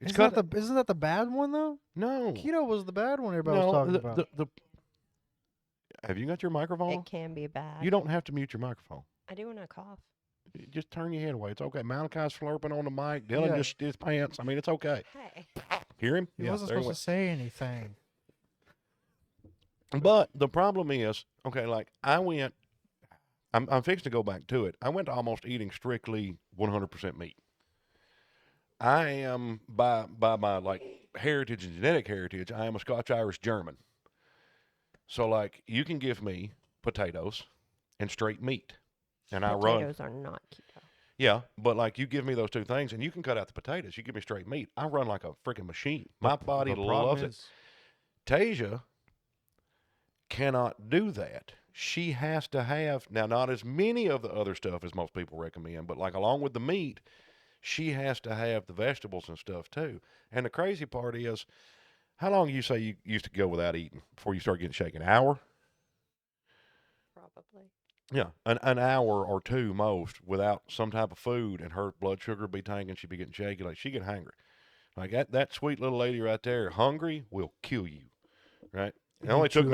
It's Isn't that the bad one though? no Keto was the bad one everybody was talking about. Have you got your microphone? It can be bad. You don't have to mute your microphone. I do when I cough. Just turn your head away. It's okay. Malachi's slurping on the mic. Dylan Yeah. just his pants. I mean, it's okay. Hey. Hear him? He Yeah, wasn't there he supposed to say anything. went. But the problem is, okay, like I'm fixing to go back to it. I went to almost eating strictly 100% meat. I am by my like heritage and genetic heritage, I am a Scotch Irish German. So like you can give me potatoes and straight meat. And I run. Potatoes are not keto. Yeah, but like you give me those two things and you can cut out the potatoes. You give me straight meat. I run like a freaking machine. My body The problem loves it. is- Tasia cannot do that. She has to have, now not as many of the other stuff as most people recommend, but like along with the meat, she has to have the vegetables and stuff too. And the crazy part is, how long you say you used to go without eating before you start getting shaken? An hour? Probably. Yeah, an hour or two most without some type of food, and her blood sugar would be tanking. She'd be getting shaky, like she get hungry. Like that sweet little lady right there, hungry will kill you, right? It only took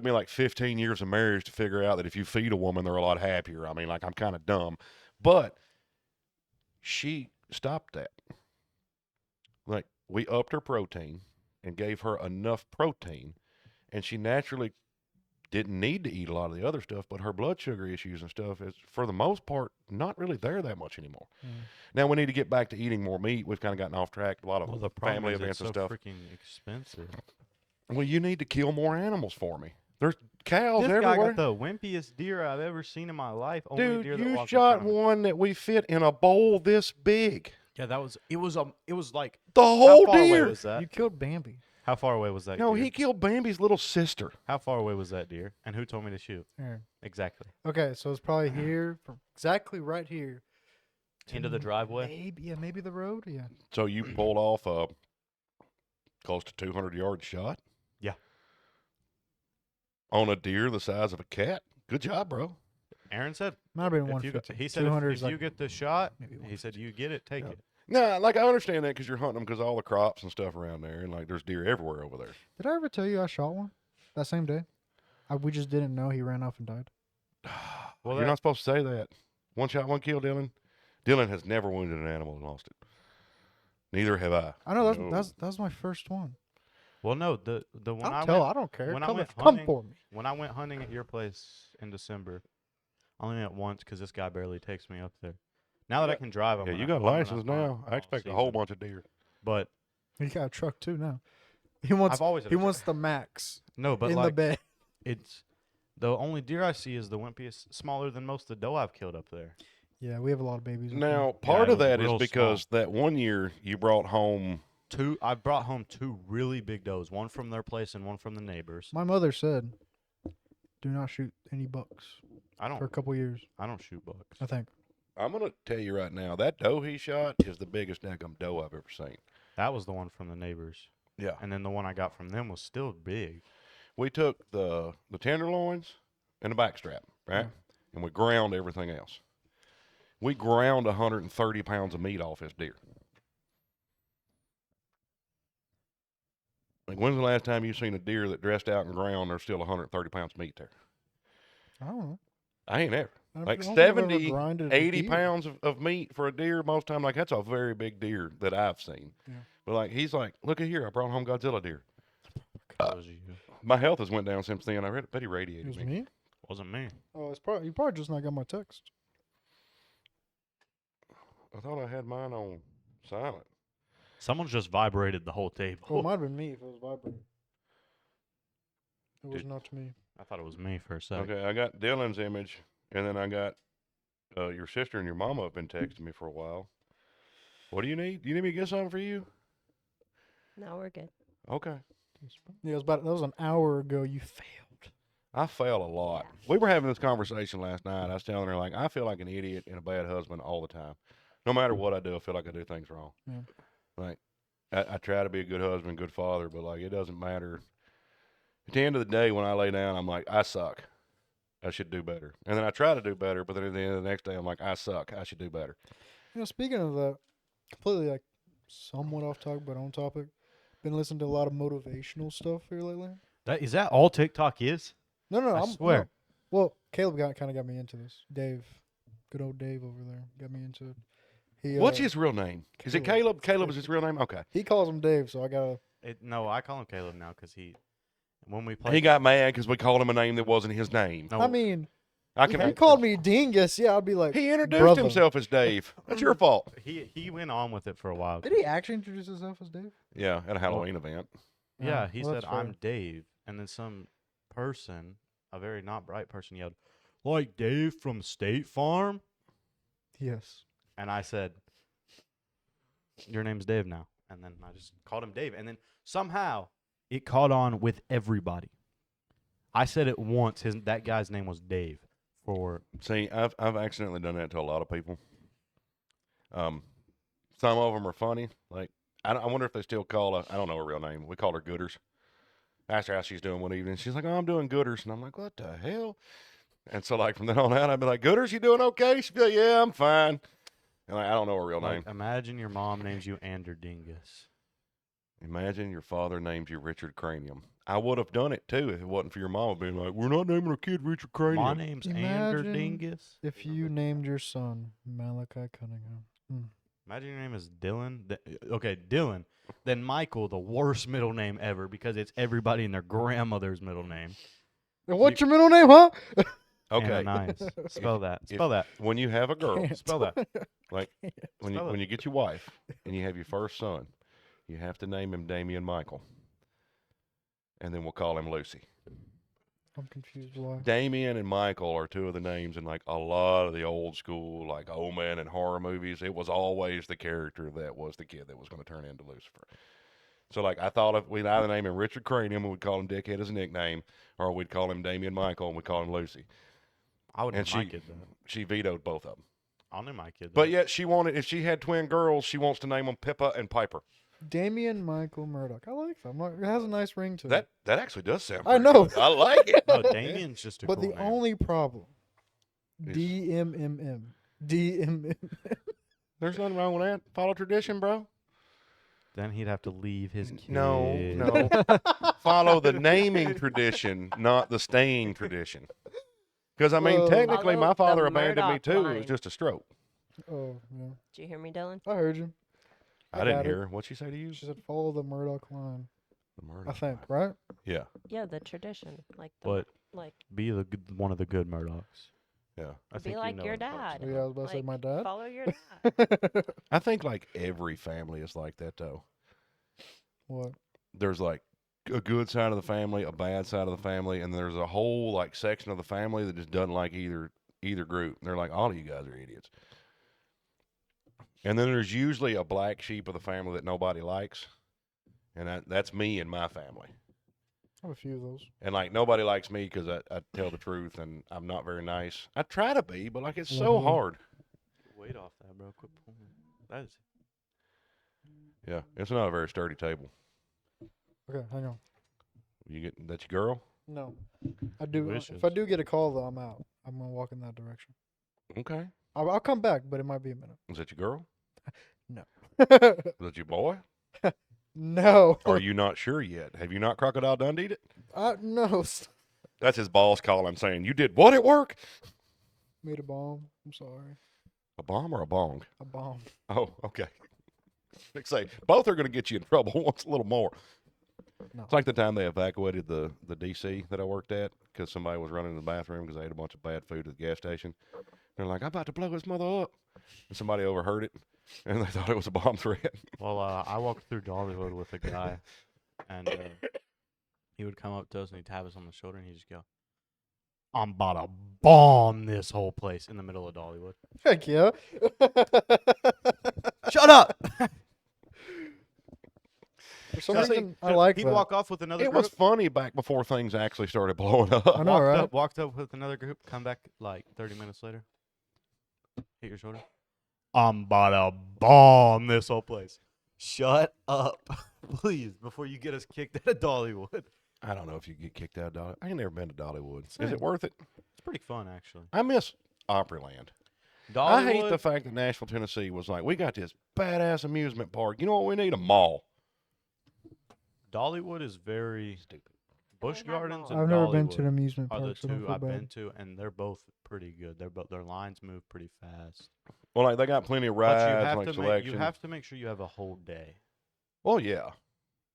me like 15 years of marriage to figure out that if you feed a woman, they're a lot happier. I mean, like I'm kind of dumb, but she stopped that. Like we upped her protein and gave her enough protein, and she naturally didn't need to eat a lot of the other stuff, but her blood sugar issues and stuff is, for the most part, not really there that much anymore. Now we need to get back to eating more meat. We've kind of gotten off track. A lot of Well, the problem family is events it's and so stuff. freaking expensive. Well, you need to kill more animals for me. There's cows This guy everywhere. got the wimpiest deer I've ever seen in my life. Only Dude, deer that you walks in shot front of me. one that we fit in a bowl this big. Yeah, that was. It was. It was like. The How whole far away deer. was that? You killed Bambi. How far away was that? No, deer? he killed Bambi's little sister. How far away was that deer? And who told me to shoot? Here. Exactly. Okay, so it's probably here, from exactly right here. Into the to driveway. maybe the road. Yeah. So you pulled off a close to 200-yard shot? Yeah. On a deer the size of a cat? Good job, bro. Aaron said. Might have been If you, 150. he said 200 if is you like get the shot, maybe he said you get it, take Yeah. it. Nah, like I understand that because you're hunting them because all the crops and stuff around there, and like there's deer everywhere over there. Did I ever tell you I shot one that same day? We just didn't know he ran off and died. Well, You're that- not supposed to say that. One shot, one kill, Dylan. Dylan has never wounded an animal and lost it. Neither have I. I know No. that was my first one. Well, no, the when I I went don't care. when I Come, went come hunting- for me. when I went hunting at your place in December, I only went once because this guy barely takes me up there. Now that I can drive, I'm Yeah, gonna- you got I'm a gonna license hunt now. I all expect a whole season. bunch of deer. But He got a truck too now. He wants I've always had he a truck. wants the max No, but in the like bed. it's the only deer I see is the wimpiest, smaller than most of the doe I've killed up there. Yeah, we have a lot of babies. up Now, there. part it of was that is real because that one year you brought home. I brought home 2 really big does, one from their place and one from the neighbors. My mother said, "Do not shoot any bucks I for a don't couple years." I don't shoot bucks. I think. I'm gonna tell you right now, that doe he shot is the biggest daggum doe I've ever seen. That was the one from the neighbors, Yeah, and then the one I got from them was still big. we took the tenderloins and the backstrap, right, and we ground everything else. We ground 130 pounds of meat off this deer. Like, when's the last time you seen a deer that dressed out and ground? There's still 130 pounds of meat there. I don't know. I ain't ever. I Like don't think I've ever 70, grinded a 80 deer. pounds of meat for a deer most time. Like, that's a very big deer that I've seen. Yeah. But like, he's like, look at here, I brought home Godzilla deer. That was you. My health has went down since then. I bet he It radiated was me. me. Wasn't me. Oh, it's probably you. Probably just not got my text. I thought I had mine on silent. Someone's just vibrated the whole table. Well, it might have been me if it was vibrating. It was Did- not me. I thought it was me for a second. Okay, I got Dylan's image, and then I got your sister and your mama have been texting me for a while. What do you need? Do you need me to get something for you? No, we're good. Okay. Yeah, that was an hour ago. You failed. I fail a lot. We were having this conversation last night. I was telling her, like, I feel like an idiot and a bad husband all the time. No matter what I do, I feel like I do things wrong. Yeah. Like, I try to be a good husband, good father, but, like, it doesn't matter. At the end of the day, when I lay down, I'm like, I suck. I should do better. And then I try to do better, but then at the end of the next day, I'm like, I suck. I should do better. You know, speaking of that, completely like somewhat off topic, but on topic. Been listening to a lot of motivational stuff here lately. Is that all TikTok is? No, I I'm swear. no. Well, Caleb kind of got me into this. Dave, good old Dave over there, got me into it. He, What's his real name? Is it Caleb. Caleb? Caleb is his real name? Okay. He calls him Dave, so I gotta. No, I call him Caleb now because when we play. He got mad because we called him a name that wasn't his name. No, I mean, I if can. he called me Dingus, yeah, I'd be like. He introduced brother. himself as Dave. That's your fault. he went on with it for a while. Did he actually introduce himself as Dave? Yeah, at a Halloween event. Yeah, Oh, he well, said, that's "I'm fair. Dave," and then some person, a very not bright person, yelled, "Like Dave from State Farm," Yes. and I said, "Your name's Dave now," and then I just called him Dave, and then somehow it caught on with everybody. I said it once. That guy's name was Dave. See, I've accidentally done that to a lot of people. Some of them are funny. Like, I wonder if they still call I don't know her real name. We call her Gooders. Asked her how she's doing one evening. She's like, "Oh, I'm doing Gooders," and I'm like, "What the hell?" And so, like, from then on out, I'd be like, "Gooders, you doing okay?" She'd be like, "Yeah, I'm fine." And like, I don't know her real name. Like, imagine your mom names you Anderdingus. Imagine your father named you Richard Cranium. I would have done it too if it wasn't for your mama being like, "We're not naming our kid Richard Cranium." My name's Imagine Anderdingus. If you named your son Malachi Cunningham. Imagine your name is Dylan. Okay, Dylan. Then Michael, the worst middle name ever because it's everybody and their grandmother's middle name. What's your middle name, huh? Okay. Nice. Spell that. if- Spell that. When you have a girl, Can't. Spell that. like when you Spell it. when you get your wife and you have your first son, you have to name him Damian Michael, and then we'll call him Lucy. I'm confused why. Damien and Michael are two of the names in like a lot of the old school like omen and horror movies. It was always the character that was the kid that was going to turn into Lucifer. So like I thought if we'd either name him Richard Cranium and we'd call him Dickhead as a nickname, or we'd call him Damien Michael and we'd call him Lucy. I would And name my kid that. She vetoed both of them. I'll name my kid that. But yet she wanted, if she had twin girls, she wants to name them Pippa and Piper. Damian Michael Murdoch. I like that. It has a nice ring to it. That actually does sound. I pretty know. good. I like it. No, Damien's just a But cool the name. only problem, Is- DMMM. DMMM. There's nothing wrong with that. Follow tradition, bro. Then he'd have to leave his kid. No. Follow the naming tradition, not the staying tradition. Because I mean, Whoa. technically, Follow my father the abandoned me Murdoch too. It line. was just a stroke. Oh, yeah. Did you hear me, Dylan? I heard you. I didn't got it. hear her. What'd she say to you? She said follow the Murdoch line. The murder I think, line. right? Yeah, Yeah, the tradition, like the But like be one of the good Murdochs. yeah. I be think you like know your it works. dad. So, yeah, I was about to say Like, my dad. Follow your dad. I think like every family is like that though. What? There's like a good side of the family, a bad side of the family, and there's a whole like section of the family that just doesn't like either group. And they're like, all of you guys are idiots. And then there's usually a black sheep of the family that nobody likes, and that's me and my family. I have a few of those. And like nobody likes me because I tell the truth and I'm not very nice. I try to be, but like it's so Mhm. hard. Weight off that, bro. Quit pulling. That is. Yeah, it's not a very sturdy table. Okay, hang on. You get that's your girl. No, I do. Wishes. If I do get a call, though, I'm out. I'm gonna walk in that direction. Okay, I'll come back, but it might be a minute. is that your girl? No. Is that your boy? No. Are you not sure yet? Have you not Crocodile Dundee'd it? No. That's his boss calling saying, "You did what at work?" Made a bomb. I'm sorry. A bomb or a bong? A bomb. Oh, okay. They say both are going to get you in trouble once a little more. No. It's like the time they evacuated the DC that I worked at because somebody was running to the bathroom because they ate a bunch of bad food at the gas station. They're like, "I'm about to blow his mother up," and somebody overheard it, and they thought it was a bomb threat. Well, I walked through Dollywood with a guy, and he would come up to us and he'd tap us on the shoulder and he'd just go, "I'm about to bomb this whole place in the middle of Dollywood." Heck yeah. Shut up! For some Now, see, reason, I like He'd that. walk off with another It group. was funny back before things actually started blowing up. I know, right? Walked up with another group, come back like 30 minutes later. Hit your shoulder. I'm about to bomb this whole place. Shut up, please, before you get us kicked out of Dollywood. I don't know if you get kicked out of Dollywood. I ain't never been to Dollywood. Is Same. it worth it? It's pretty fun, actually. I miss Opryland. Dollywood, I hate the fact that Nashville, Tennessee was like, we got this badass amusement park. You know what we need? A mall. Dollywood is very Stupid. Busch They have Gardens malls. and I've never been to an Dollywood amusement are the park, so don't two feel I've bad. been to, and they're both pretty good. Their lines move pretty fast. Well, like they got plenty of But rides, you have like to selection. you have to make sure you have a whole day. Well, yeah,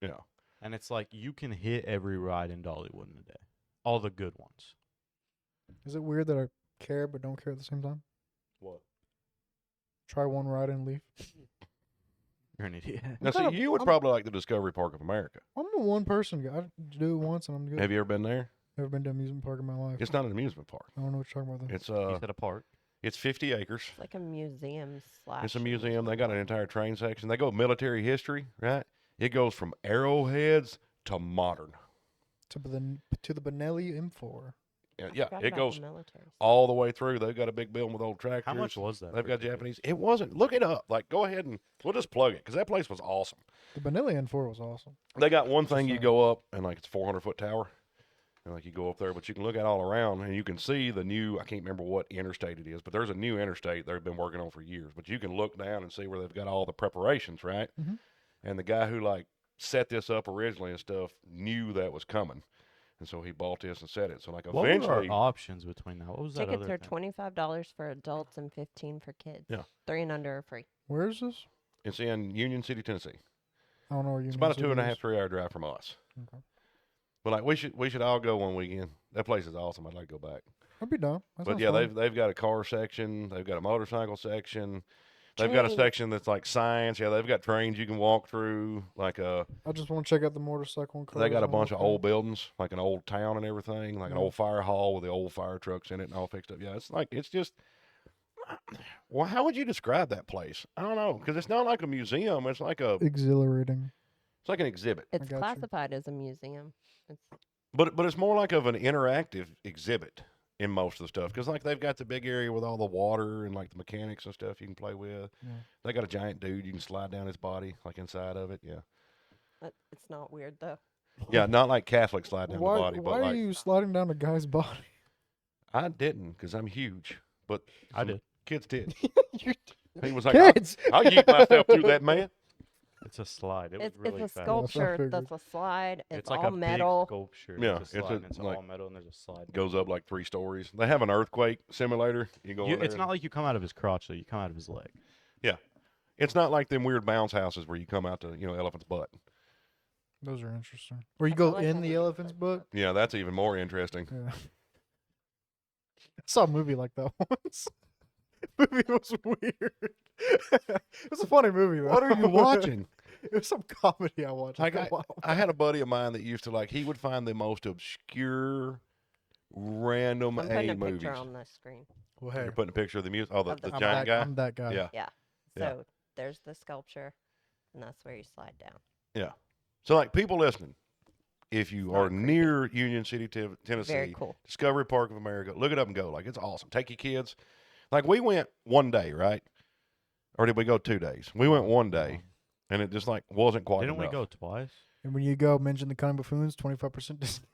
yeah. And it's like you can hit every ride in Dollywood in a day. All the good ones. Is it weird that I care but don't care at the same time? What? Try one ride and leave. You're an idiot. Now, see, kinda- you would I'm- probably like the Discovery Park of America. I'm a one person guy. I do it once and I'm good. Have you ever been there? Never been to an amusement park in my life. It's not an amusement park. I don't know what you're talking about there. It's You said a park. it's 50 acres. It's like a museum slash. It's a museum. They got an entire train section. They go military history, right? It goes from arrowheads to modern. To the Benelli M4. Yeah, Forgot it about goes the military. all the way through. They've got a big building with old tractors. How much was that? They've for got tickets? Japanese. It wasn't. Look it up. Like, go ahead and we'll just plug it because that place was awesome. The Benelli M4 was awesome. They got one thing you saying. go up and like it's a 400-foot tower, and like you go up there, but you can look at all around and you can see the new. I can't remember what interstate it is, but there's a new interstate they've been working on for years. But you can look down and see where they've got all the preparations, right? Mhm. And the guy who like set this up originally and stuff knew that was coming, and so he bought this and set it. So like What eventually, were our options between that? What was that Tickets other are thing? $25 for adults and $15 for kids. Yeah. 3 and under are free. Where is this? it's in Union City, Tennessee. I don't know where you It's about a 2.5, 3 hour drive from us. Okay. But like we should all go one weekend. That place is awesome. I'd like to go back. I'd be down. That But sounds yeah, fun. they've got a car section, they've got a motorcycle section, They've got a Trains. section that's like science. Yeah, they've got trains you can walk through. Like I just want to check out the motorcycle and cars. they got a on bunch of real old quick. buildings, like an old town and everything, like an Yeah. old fire hall with the old fire trucks in it and all fixed up. Yeah, it's just. Well, how would you describe that place? I don't know, because it's not like a museum. It's like Exhilarating. an exhibit. It's got you. classified as a museum. It's But it's more like of an interactive exhibit in most of the stuff, because like they've got the big area with all the water and like the mechanics and stuff you can play with. Yeah. They got a giant dude you can slide down his body like inside of it. Yeah, it's not weird though. yeah, not like Catholic slide down Why, the body, why but are like you sliding down a guy's body? I didn't because I'm huge, but I some did. Kids did. You He was like, kids. I'll yeet myself through that man. It's a slide. It was It's really a fast. sculpture figured. that's a slide. It's like all a metal. big sculpture. Yeah, It's a it's slide. a- and it's like- all metal, and there's a slide. Goes up like 3 stories. They have an earthquake simulator. You go in there It's not like you come out of his crotch, though. You come out of his leg. It's not like them weird bounce houses where you come out to, elephant's butt. Those are interesting. Where you I go feel like in I the would elephant's like butt. Yeah, that's even more interesting. Yeah. I saw a movie like that once. Movie was weird. It was a funny movie though. What are you watching? It was some comedy I watched. Like a while I had a buddy of mine that used to he would find the most obscure, random I'm putting A a movies. picture on the screen. Well, hey, You're putting a picture of the music. Oh, the Of the- I'm giant that, guy. I'm that guy. Yeah. Yeah. Yeah. So there's the sculpture, and that's where you slide down. So, like, people listening, if you It's are not creepy. near Union City, Tennessee, Very cool. Discovery Park of America, look it up and go. Like, it's awesome. Take your kids. Like, we went one day, right? Or did we go 2 days? We went one day, and it just wasn't quite Didn't we enough. go twice? And when you go, mention the Cunning Buffoons, 25% discount.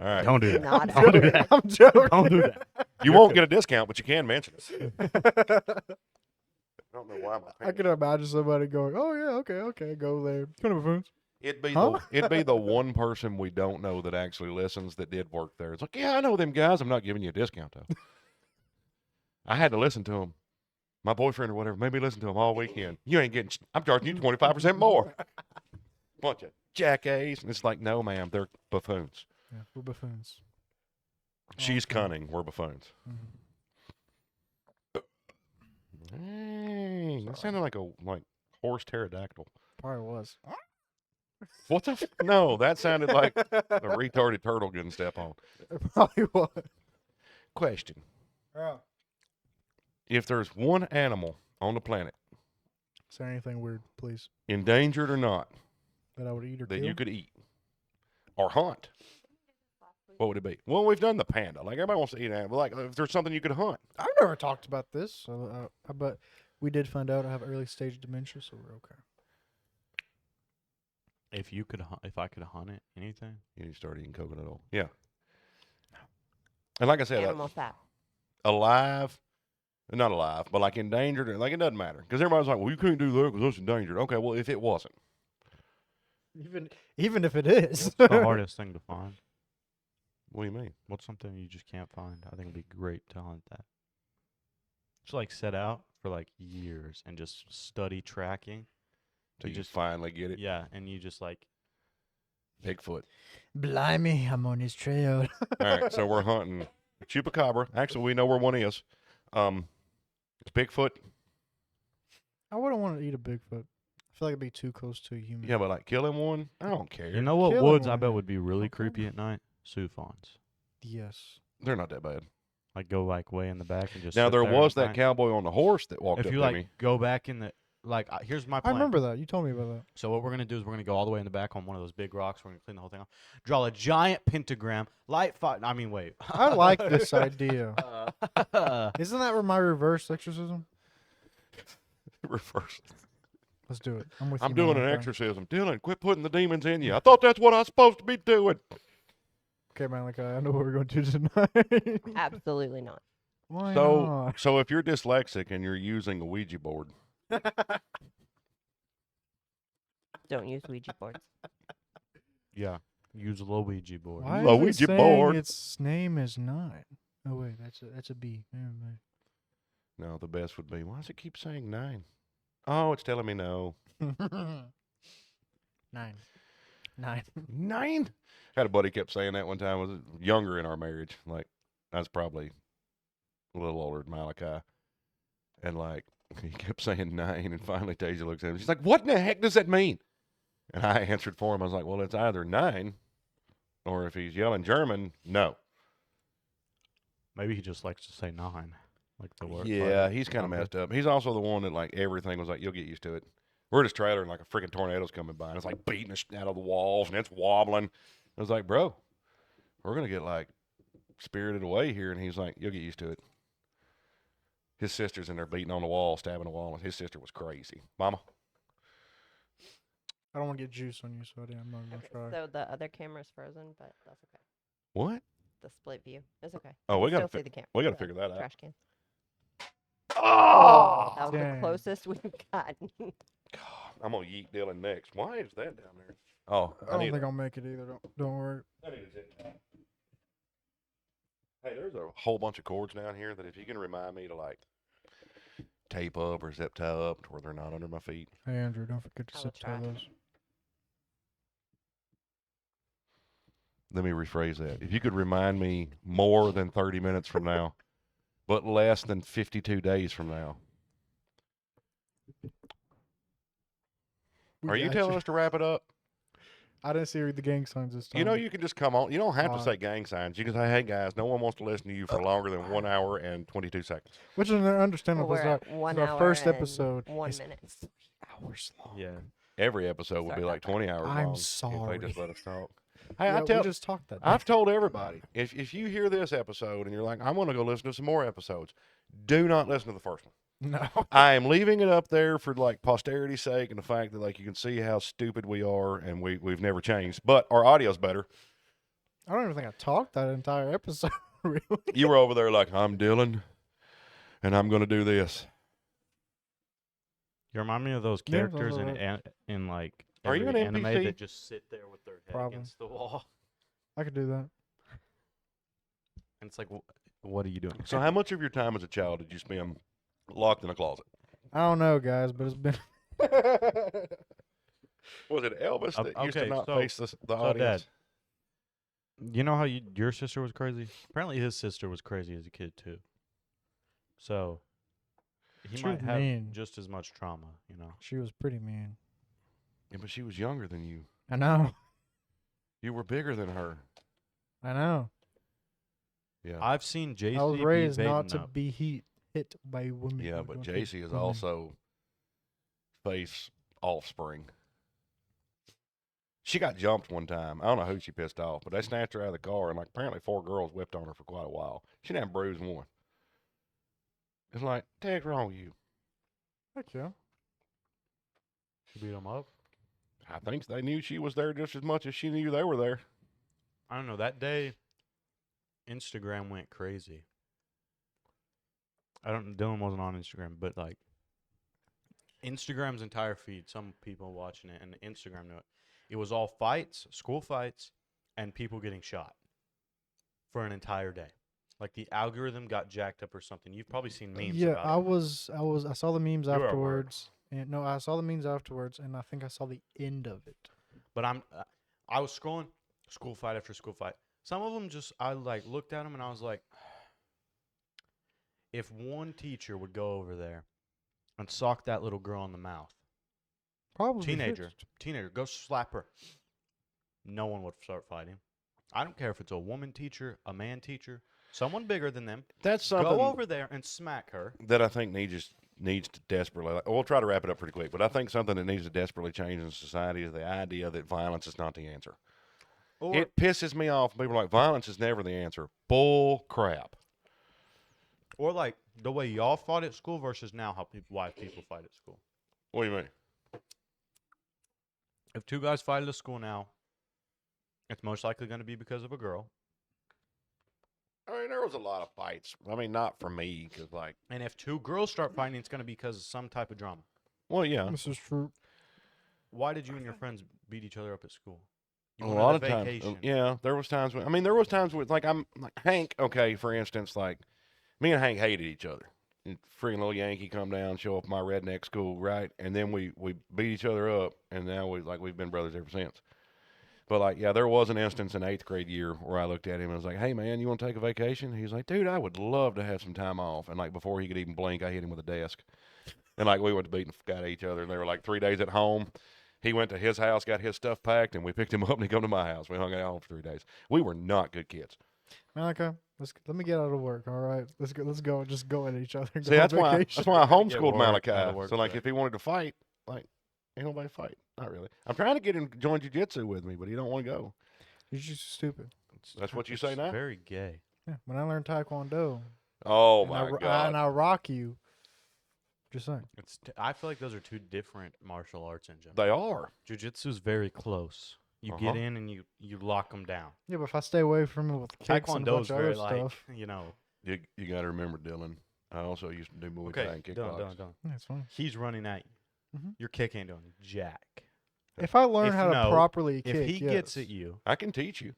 All right. Don't do that. Not Don't do that. I'm joking. Don't do that. You won't get a discount, but you can mention it. I don't know why my I can imagine somebody going, "Oh yeah, okay, go there." Cunning Buffoons. It'd be the one person we don't know that actually listens that did work there. It's like, yeah, I know them guys. I'm not giving you a discount though. I had to listen to them. My boyfriend or whatever made me listen to them all weekend. You ain't getting. I'm charging you 25% more. Bunch of jackass. And it's like, no, ma'am, they're buffoons. Yeah, we're buffoons. She's Okay. cunning. We're buffoons. Mhm. Dang, that sounded like a horse pterodactyl. Probably was. What the? No, that sounded like a retarded turtle getting stepped on. It probably was. Question. Yeah. If there's one animal on the planet, Say anything weird, please. endangered or not, That I would eat or that kill. you could eat or hunt, what would it be? Well, we've done the panda. Like, everybody wants to eat an animal. Like, if there's something you could hunt. I've never talked about this, so, but we did find out I have early stage dementia, so we're okay. If I could hunt it, anything. You need to start eating coconut oil. Yeah. And like I said, Animal fat. alive, not alive, but like endangered, like it doesn't matter. Because everybody's like, well, you can't do that because it's endangered. Okay, well, if it wasn't. Even if it is. What's the hardest thing to find? What do you mean? What's something you just can't find? I think it'd be great to hunt that. Just set out for years and just study tracking. Till You you just- finally get it. Yeah, and you just Bigfoot. Blimey, I'm on his trail. All right, so we're hunting chupacabra. Actually, we know where one is. It's Bigfoot. I wouldn't want to eat a Bigfoot. I feel like it'd be too close to a human. Yeah, but killing one, I don't care. You know what Killing woods I one. bet would be really Okay. creepy at night? Sioux fawns. Yes. They're not that bad. Go way in the back and just. Now sit there there was at that night. cowboy on the horse that walked If up you to me. go back in the here's my I plan. remember that. You told me about that. So what we're gonna do is we're gonna go all the way in the back on one of those big rocks. We're gonna clean the whole thing off. Draw a giant pentagram. Light fire. I mean, wait. I like this idea. Uh, Isn't that my reverse exorcism? Reverse. Let's do it. I'm with I'm you. doing man, an okay? exorcism. Dylan, quit putting the demons in you. I thought that's what I was supposed to be doing. Okay, man. I know what we're going to do tonight. Absolutely not. Why So, not? so if you're dyslexic and you're using a Ouija board, Don't use Ouija boards. yeah. Use a little Ouija board. Why Well, is it Ouija saying board. its name is 9? Oh wait, that's a B. Never mind. no, the best would be, why does it keep saying 9? Oh, it's telling me no. 9. 9. 9? Had a buddy kept saying that one time. Was younger in our marriage. Like, I was probably a little older than Malachi. And He kept saying 9, and finally Tasia looks at him. She's like, what in the heck does that mean? And I answered for him. I was like, well, it's either 9, or if he's yelling German, no. Maybe he just likes to say 9, like the word. Yeah, he's kind of messed up. He's also the one that, like, everything was like, you'll get used to it. We're at his trailer, and, like, a freaking tornado's coming by, and it's, like, beating us out of the walls, and it's wobbling. I was like, bro, we're going to get, like, spirited away here. And he's like, you'll get used to it. His sister's in there beating on the wall, stabbing the wall, and his sister was crazy. Mama? I don't want to get juice on you, so I'm not gonna try. So the other camera's frozen, but that's okay. What? The split view is okay. Oh, we Still got to see the camera. we got to the figure that out. Trash can. Oh! That was Dang. the closest we've gotten. God, I'm going to yeet Dylan next. Why is that down there? Oh, I don't think I'll make it either. Don't worry. I need to take that. Hey, there's a whole bunch of cords down here that if you can remind me to, like, tape up or zip tie up to where they're not under my feet. Hey Andrew, don't forget to I will zip tie try. those. Let me rephrase that. If you could remind me more than 30 minutes from now, but less than 52 days from now. We Are you got telling us to wrap it up? I didn't see the gang signs this time. You know, you can just come on. You don't have to Uh, say gang signs. You can say, hey, guys, no one wants to listen to you for longer than 1 hour and 22 seconds. which is understandable. We're It's at 1 our hour first and episode. 1 It's minute. 3 hours long. Yeah. Every episode would Sorry be about like that. 20 hours I'm long sorry. if they just let us talk. Hey, Yeah, I tell, we just talked that. I've told everybody, if you hear this episode and you're like, I'm going to go listen to some more episodes, do not listen to the first one. No. I am leaving it up there for, like, posterity's sake and the fact that, like, you can see how stupid we are and we've never changed. But our audio's better. I don't even think I talked that entire episode. Really. You were over there like, I'm Dylan, and I'm going to do this. You remind me of those Yeah, sounds characters alright. in like Are you every an anime NPC? that just sit there with their head Probably. against the wall. I could do that. And it's like, what are you doing? So how much of your time as a child did you spend locked in a closet? I don't know, guys, but it's been. Was it Elvis that used to okay, not so- face the so, audience? Dad, you know how your sister was crazy? Apparently his sister was crazy as a kid too. So he She might was have mean. just as much trauma, you know. She was pretty mean. Yeah, but she was younger than you. I know. You were bigger than her. I know. Yeah. I've seen JC I was be raised beaten not to up. be hit by women. Yeah, or but don't hit JC is women. also face offspring. She got jumped one time. I don't know who she pissed off, but they snatched her out of the car, and, like, apparently 4 girls whipped on her for quite a while. She didn't bruise one. It's like, the heck's wrong with you? Heck yeah. She beat him up. I think they knew she was there just as much as she knew they were there. I don't know. That day, Instagram went crazy. Dylan wasn't on Instagram, but like Instagram's entire feed, some people watching it, and Instagram knew it. It was all fights, school fights, and people getting shot for an entire day. Like the algorithm got jacked up or something. You've probably seen memes. Yeah, about I saw the memes were at work. afterwards. And no, I saw the memes afterwards, and I think I saw the end of it. But I was scrolling, school fight after school fight. Some of them I like looked at them and I was like, if one teacher would go over there and sock that little girl in the mouth, Probably teenager, fixed. go slap her. No one would start fighting. I don't care if it's a woman teacher, a man teacher, someone bigger than them. That's something Go over there and smack her. that I think needs to desperately. We'll try to wrap it up pretty quick, but I think something that needs to desperately change in society is the idea that violence is not the answer. Or It pisses me off. People are like, violence is never the answer. Bull crap. or like the way y'all fought at school versus now how why people fight at school. What do you mean? If two guys fight at a school now, it's most likely going to be because of a girl. I mean, there was a lot of fights. I mean, not for me, because, like, And if two girls start fighting, it's going to be because of some type of drama. well, yeah. This is true. Why did you and your friends beat each other up at school? You A wanted lot of vacation. times, yeah. There was times when, there was times with, like, I'm like Hank. Okay, for instance, like, me and Hank hated each other. And freaking little Yankee come down, show up at my redneck school, right? And then we beat each other up, and now we've been brothers ever since. But, like, yeah, there was an instance in 8th grade year where I looked at him and was like, hey, man, you want to take a vacation? He's like, dude, I would love to have some time off. And, like, before he could even blink, I hit him with a desk. And like we went to beat the fuck out of each other, and they were like 3 days at home. He went to his house, got his stuff packed, and we picked him up and he come to my house. We hung out at home for 3 days. We were not good kids. Malachi, let me get out of work. All right, let's go. Just go at each other. See, go on that's why I vacation. homeschooled work, gotta Malachi. work So like, for it. if he wanted to fight, like, ain't nobody fight. Not really. I'm trying to get him to join jiu-jitsu with me, but he don't want to go. He's just stupid. That's what you say It's now? Very gay. Yeah, when I learned Taekwondo, Oh and my and God. I rock you. Just saying. I feel like those are two different martial arts in general. They are. Jiu-jitsu is very close. You Uh-huh. get in and you lock them down. Yeah, but if I stay away from it with kicks and a Taekwondo bunch is of very other like stuff, You got to remember, Dylan. I also used to do Muay Thai and kickbox. done. yeah, it's fine. He's running at you. Mhm. Your kick ain't doing jack. If I learn If how to no, properly kick, If he gets yes. at you, I can teach you.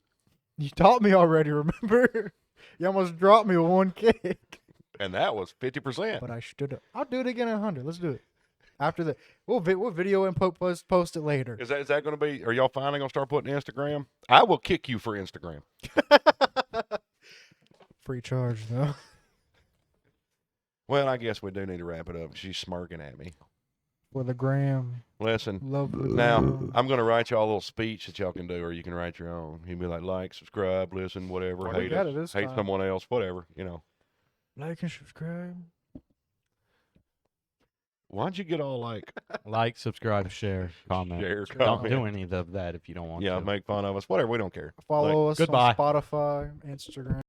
You taught me already. Remember? You almost dropped me with one kick. And that was 50%. But I stood up. I'll do it again at 100. Let's do it. After that, we'll video and post it later. Is that going to be, are y'all finally going to start putting Instagram? I will kick you for Instagram. Free charge, though. Well, I guess we do need to wrap it up. She's smirking at me. For the gram. Listen, Love the now gram. I'm going to write y'all a little speech that y'all can do, or you can write your own. You can be like, subscribe, listen, whatever, Well, we hate got us, it this hate time. someone else, whatever, Like and subscribe. Why'd you get all like, like, subscribe, share, comment. share, Don't comment? do any of that if you don't want Yeah, to. make fun of us, whatever. We don't care. Follow us goodbye. on Spotify, Instagram.